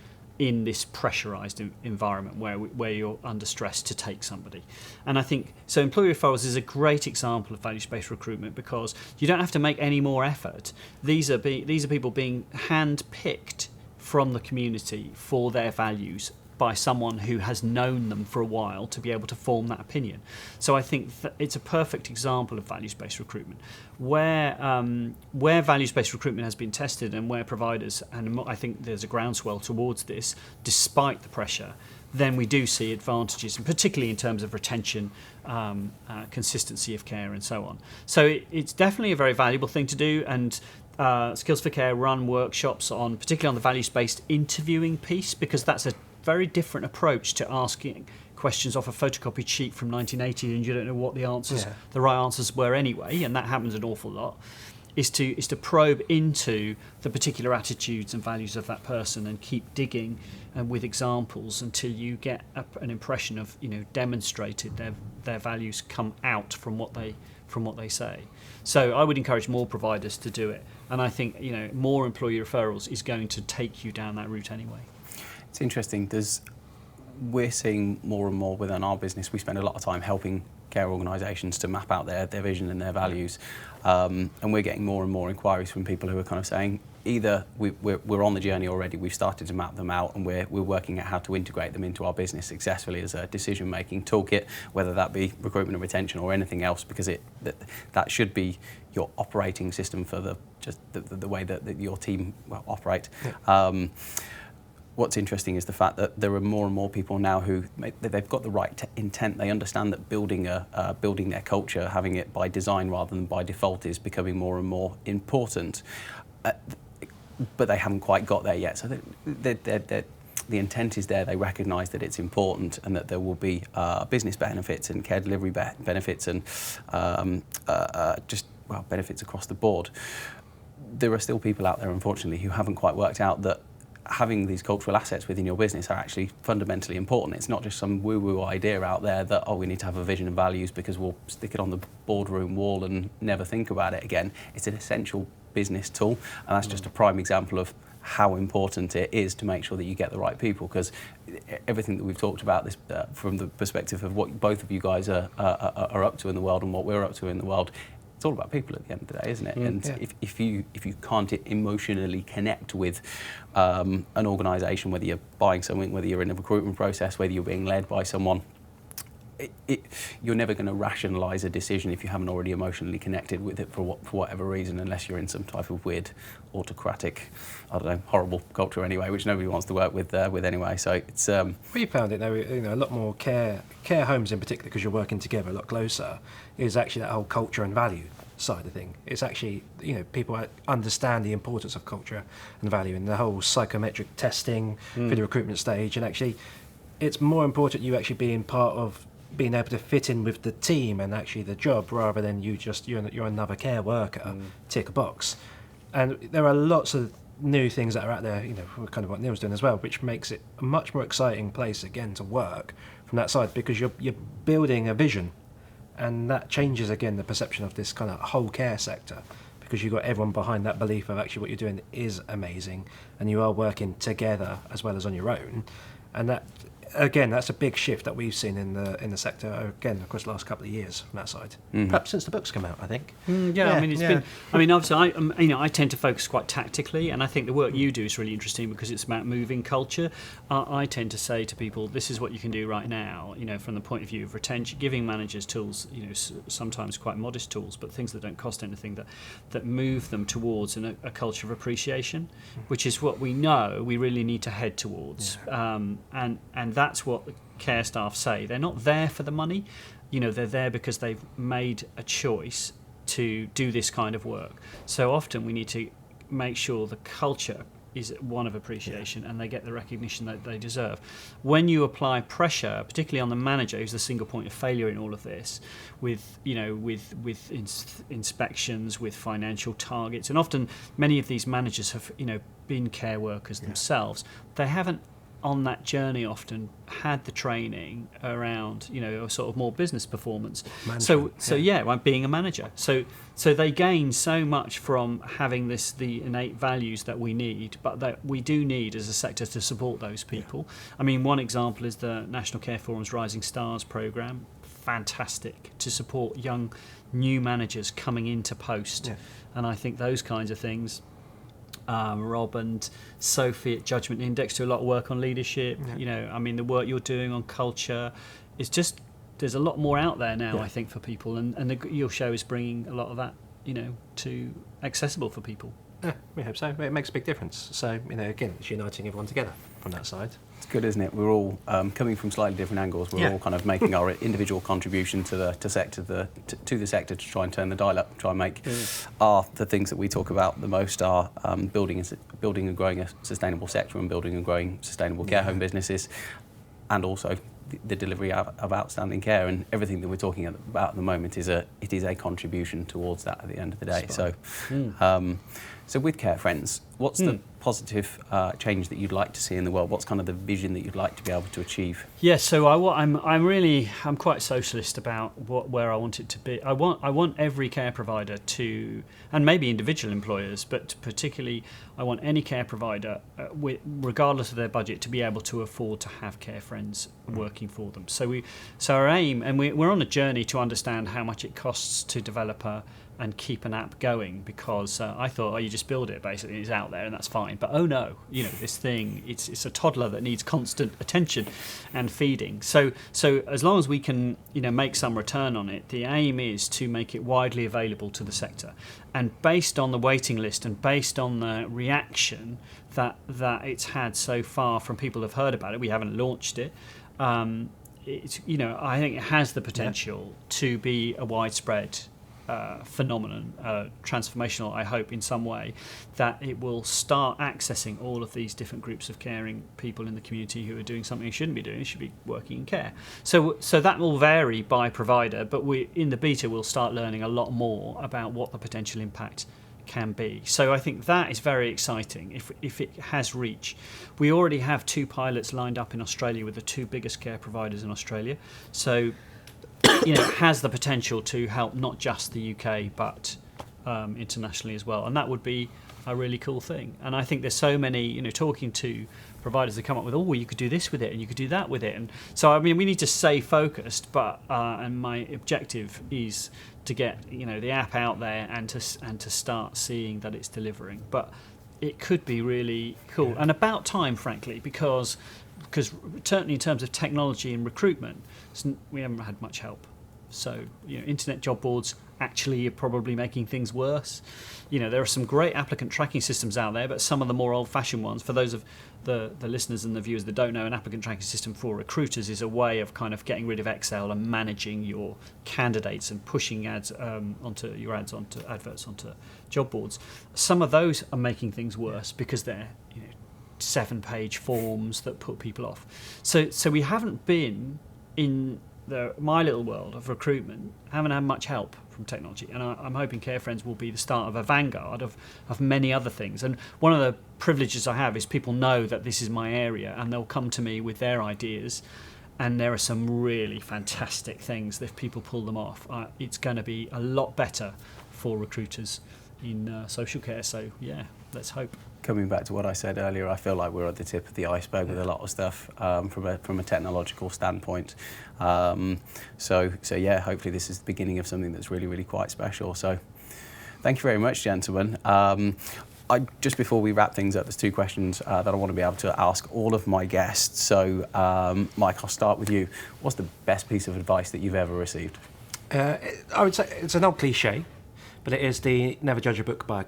S2: in this pressurised environment where you're under stress to take somebody. And I think so. Employee referrals is a great example of values-based recruitment because you don't have to make any more effort. These are people being hand-picked from the community for their values by someone who has known them for a while to be able to form that opinion. So I think that it's a perfect example of values-based recruitment. Where values-based recruitment has been tested and where providers, and I think there's a groundswell towards this, despite the pressure, then we do see advantages, and particularly in terms of retention, consistency of care and so on. So it's definitely a very valuable thing to do, and Skills for Care run workshops on, particularly on the values-based interviewing piece, because that's a very different approach to asking questions off a photocopied sheet from 1980 and you don't know what the right answers were anyway, and that happens an awful lot, is to probe into the particular attitudes and values of that person and keep digging with examples until you get an impression of demonstrated their values come out from what they say. So I would encourage more providers to do it, and I think more employee referrals is going to take you down that route anyway.
S1: It's interesting. We're seeing more and more within our business. We spend a lot of time helping care organisations to map out their vision and their values, and we're getting more and more inquiries from people who are kind of saying either we're on the journey already, we've started to map them out, and we're working out how to integrate them into our business successfully as a decision-making toolkit, whether that be recruitment and retention or anything else, because that should be your operating system for the way that your team operate. Yeah. What's interesting is the fact that there are more and more people now who they've got the right intent. They understand that building their culture, having it by design rather than by default, is becoming more and more important. But they haven't quite got there yet. So the intent is there. They recognise that it's important and that there will be business benefits and care delivery benefits and benefits across the board. There are still people out there, unfortunately, who haven't quite worked out that having these cultural assets within your business are actually fundamentally important. It's not just some woo-woo idea out there that, we need to have a vision and values because we'll stick it on the boardroom wall and never think about it again. It's an essential business tool, and that's just a prime example of how important it is to make sure that you get the right people, because everything that we've talked about this from the perspective of what both of you guys are up to in the world and what we're up to in the world, it's all about people at the end of the day, isn't it? And if you can't emotionally connect with an organisation, whether you're buying something, whether you're in a recruitment process, whether you're being led by someone, you're never going to rationalise a decision if you haven't already emotionally connected with it for whatever reason, unless you're in some type of weird, autocratic, horrible culture anyway, which nobody wants to work with anyway. So it's.
S3: We found it though, a lot more care homes in particular, because you're working together a lot closer, is actually that whole culture and value side of thing. It's actually, people understand the importance of culture and value, and the whole psychometric testing for the recruitment stage, and actually, it's more important you actually being part of being able to fit in with the team and actually the job, rather than you're another care worker, tick a box. And there are lots of new things that are out there, kind of what Neil's doing as well, which makes it a much more exciting place again to work from that side, because you're building a vision, and that changes again the perception of this kind of whole care sector, because you've got everyone behind that belief of actually what you're doing is amazing, and you are working together as well as on your own, and that again, that's a big shift that we've seen in the sector again across the last couple of years from that side. Perhaps since the books come out, I think.
S2: Yeah, I mean, it's been. I mean, obviously, I tend to focus quite tactically, and I think the work you do is really interesting because it's about moving culture. I tend to say to people, this is what you can do right now. From the point of view of retention, giving managers tools. Sometimes quite modest tools, but things that don't cost anything that move them towards a culture of appreciation, which is what we know we really need to head towards. And that's what the care staff say. They're not there for the money. They're there because they've made a choice to do this kind of work. So often we need to make sure the culture is one of appreciation and they get the recognition that they deserve. When you apply pressure, particularly on the manager, who's the single point of failure in all of this, with inspections, with financial targets, and often many of these managers have been care workers themselves. They haven't on that journey often had the training around sort of more business performance. Being a manager. So they gain so much from having the innate values that we need, but that we do need as a sector to support those people. I mean, one example is the National Care Forum's Rising Stars programme. Fantastic to support young new managers coming into post, and I think those kinds of things. Rob and Sophie at Judgment Index do a lot of work on leadership. The work you're doing on culture is just, there's a lot more out there now, I think, for people, and your show is bringing a lot of that, to accessible for people.
S3: Yeah, we hope so. It makes a big difference. So, again, it's uniting everyone together from that side.
S1: It's good, isn't it? We're all coming from slightly different angles. We're all kind of making our individual contribution to the sector to try and turn the dial up, try and make the things that we talk about the most are building and growing a sustainable sector and building and growing sustainable care home businesses, and also the delivery of outstanding care, and everything that we're talking about at the moment is a contribution towards that at the end of the day. So with Care Friends, what's the positive change that you'd like to see in the world? What's kind of the vision that you'd like to be able to achieve?
S2: Yeah, so I'm quite socialist about where I want it to be. I want every care provider to, and maybe individual employers, but particularly I want any care provider, regardless of their budget, to be able to afford to have Care Friends working for them. So our aim, and we're on a journey to understand how much it costs to develop and keep an app going, because I thought, you just build it, basically, it's out there and that's fine. But no, this thing, it's a toddler that needs constant attention and feeding. So as long as we can, make some return on it, the aim is to make it widely available to the sector. And based on the waiting list and based on the reaction that it's had so far from people who've heard about it, we haven't launched it. I think it has the potential to be a widespread phenomenon, transformational, I hope, in some way, that it will start accessing all of these different groups of caring people in the community who are doing something they shouldn't be doing, should be working in care. So that will vary by provider, but in the beta we'll start learning a lot more about what the potential impact can be. So I think that is very exciting if it has reach. We already have 2 pilots lined up in Australia with the 2 biggest care providers in Australia. So it has the potential to help not just the UK but internationally as well, and that would be a really cool thing. And I think there's so many, talking to providers that come up with, you could do this with it and you could do that with it, and so we need to stay focused. But and my objective is to get the app out there and to start seeing that it's delivering. But it could be really cool and about time, frankly, because certainly in terms of technology and recruitment, we haven't had much help. So, internet job boards actually are probably making things worse. There are some great applicant tracking systems out there, but some of the more old-fashioned ones, for those of the listeners and the viewers that don't know, an applicant tracking system for recruiters is a way of kind of getting rid of Excel and managing your candidates and pushing ads onto adverts onto job boards. Some of those are making things worse because they're 7-page forms that put people off. So we haven't been in my little world of recruitment, haven't had much help from technology, and I'm hoping Care Friends will be the start of a vanguard of many other things. And one of the privileges I have is people know that this is my area and they'll come to me with their ideas, and there are some really fantastic things that if people pull them off, it's going to be a lot better for recruiters in social care. So let's hope.
S1: Coming back to what I said earlier, I feel like we're at the tip of the iceberg with a lot of stuff from a technological standpoint. So yeah, hopefully this is the beginning of something that's really, really quite special. So thank you very much, gentlemen. Just before we wrap things up, there's two questions that I want to be able to ask all of my guests. So Mike, I'll start with you. What's the best piece of advice that you've ever received?
S3: I would say it's an old cliche, but it is the never judge a book by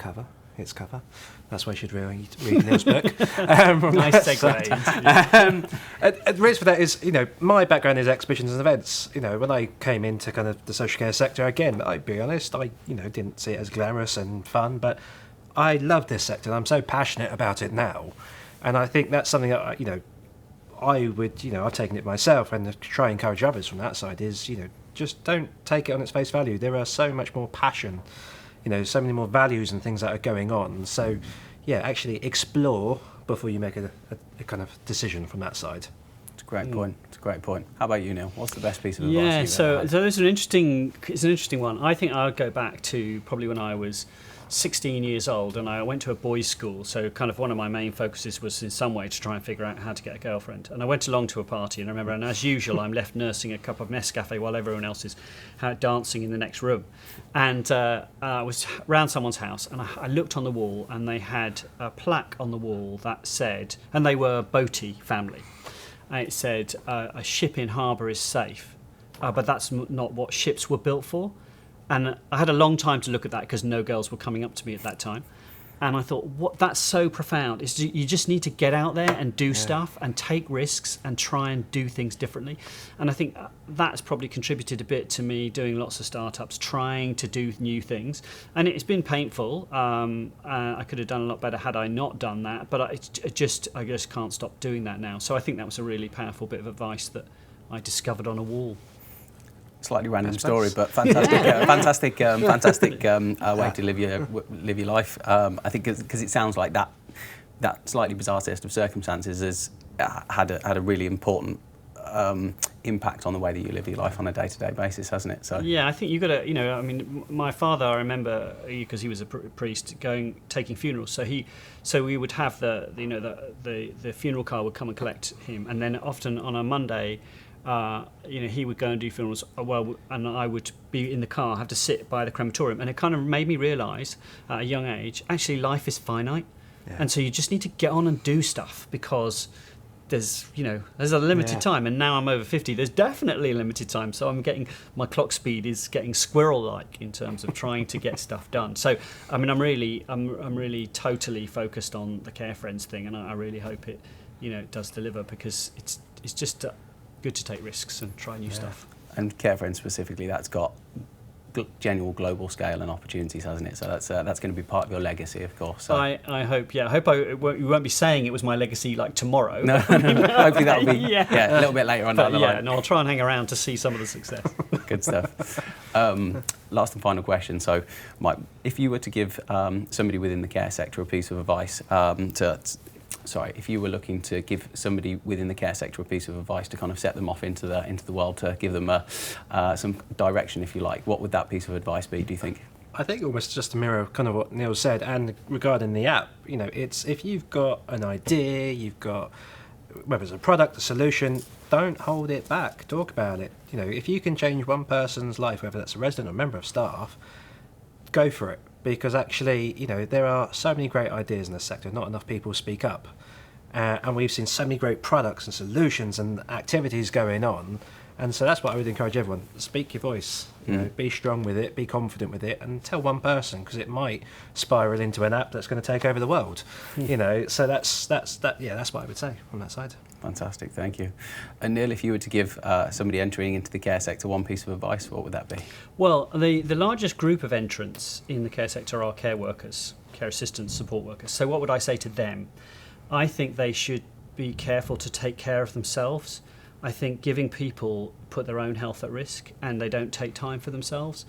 S3: its cover. That's why you should read Neil's book.
S2: Nice segue.
S3: The reason for that is, my background is exhibitions and events. When I came into kind of the social care sector, again, I'd be honest, I didn't see it as glamorous and fun, but I love this sector and I'm so passionate about it now. And I think that's something that, I would, I've taken it myself and try and encourage others from that side is, just don't take it on its face value. There are so much more passion, so many more values and things that are going on. So, yeah, actually explore before you make a kind of decision from that side.
S1: It's a great point. It's a great point. How about you, Neil? What's the best piece of advice?
S2: Yeah, so it's an interesting one. I think I'll go back to probably when I was 16 years old and I went to a boys' school, so kind of one of my main focuses was in some way to try and figure out how to get a girlfriend. And I went along to a party and I remember, and as usual, I'm left nursing a cup of Nescafe while everyone else is dancing in the next room. And I was round someone's house and I looked on the wall and they had a plaque on the wall that said, and they were boaty family, and it said, a ship in harbour is safe, but that's not what ships were built for. And I had a long time to look at that because no girls were coming up to me at that time. And I thought, that's so profound. You just need to get out there and do stuff and take risks and try and do things differently. And I think that's probably contributed a bit to me doing lots of startups, trying to do new things. And it's been painful. I could have done a lot better had I not done that. But I just can't stop doing that now. So I think that was a really powerful bit of advice that I discovered on a wall.
S1: Slightly random story, but fantastic way to live your life. I think because it sounds like that slightly bizarre set of circumstances has had a really important impact on the way that you live your life on a day-to-day basis, hasn't it? So
S2: yeah, I think you got to, my father, I remember, because he was a priest, taking funerals. So we would have the funeral car would come and collect him, and then often on a Monday, he would go and do funerals, and I would be in the car, have to sit by the crematorium, and it kind of made me realise at a young age, actually life is finite, and so you just need to get on and do stuff because there's a limited time, and now I'm over 50. There's definitely a limited time, so my clock speed is getting squirrel-like in terms of trying to get stuff done. So I mean, I'm really totally focused on the Care Friends thing, and I really hope it does deliver because it's just good to take risks and try new stuff.
S1: And Care Friends specifically, that's got genuine global scale and opportunities, hasn't it? So that's going to be part of your legacy, of course. So.
S2: I hope, yeah. I hope you won't be saying it was my legacy like tomorrow.
S1: No, hopefully that'll be a little bit later on down the line.
S2: No, I'll try and hang around to see some of the success.
S1: Good stuff. Last and final question. So, Mike, if you were to give somebody within the care sector a piece of advice if you were looking to give somebody within the care sector a piece of advice to kind of set them off into the world, to give them some direction, if you like, what would that piece of advice be, do you think?
S3: I think almost just to mirror kind of what Neil said, and regarding the app, it's if you've got an idea, you've got, whether it's a product, a solution, don't hold it back, talk about it. If you can change one person's life, whether that's a resident or a member of staff, go for it. Because actually, there are so many great ideas in this sector, not enough people speak up. And we've seen so many great products and solutions and activities going on. And so that's what I would encourage everyone. Speak your voice, be strong with it, be confident with it, and tell one person, because it might spiral into an app that's going to take over the world. So that's what I would say on that side.
S1: Fantastic, thank you. And Neil, if you were to give somebody entering into the care sector one piece of advice, what would that be?
S2: Well, the largest group of entrants in the care sector are care workers, care assistants, support workers. So what would I say to them? I think they should be careful to take care of themselves. I think giving people put their own health at risk and they don't take time for themselves.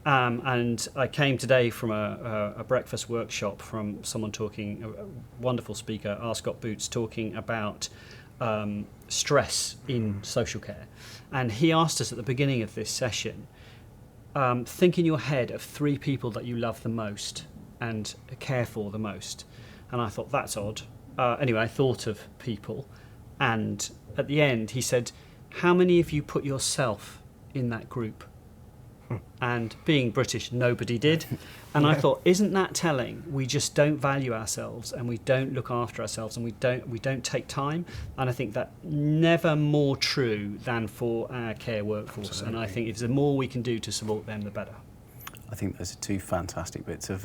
S2: And I came today from a breakfast workshop from someone talking, a wonderful speaker, R. Scott Boots, talking about stress in social care. And he asked us at the beginning of this session, think in your head of 3 people that you love the most and care for the most. And I thought, that's odd. Anyway, I thought of people, and at the end he said, how many of you put yourself in that group? And being British, nobody did. And I thought, isn't that telling? We just don't value ourselves, and we don't look after ourselves, and we don't take time. And I think that never more true than for our care workforce.
S3: Absolutely.
S2: And I think if the more we can do to support them, the better.
S1: I think those are two fantastic bits of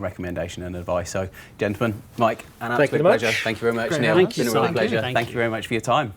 S1: recommendation and advice. So, gentlemen, Mike, an
S4: Thank you
S1: absolute
S4: very much.
S1: pleasure. Thank you very much,
S3: Great.
S1: Neil.
S2: Thank
S1: It's
S2: you,
S1: been a real
S2: Simon.
S1: pleasure.
S2: Thank
S1: Thank
S2: you.
S1: you very much for your time.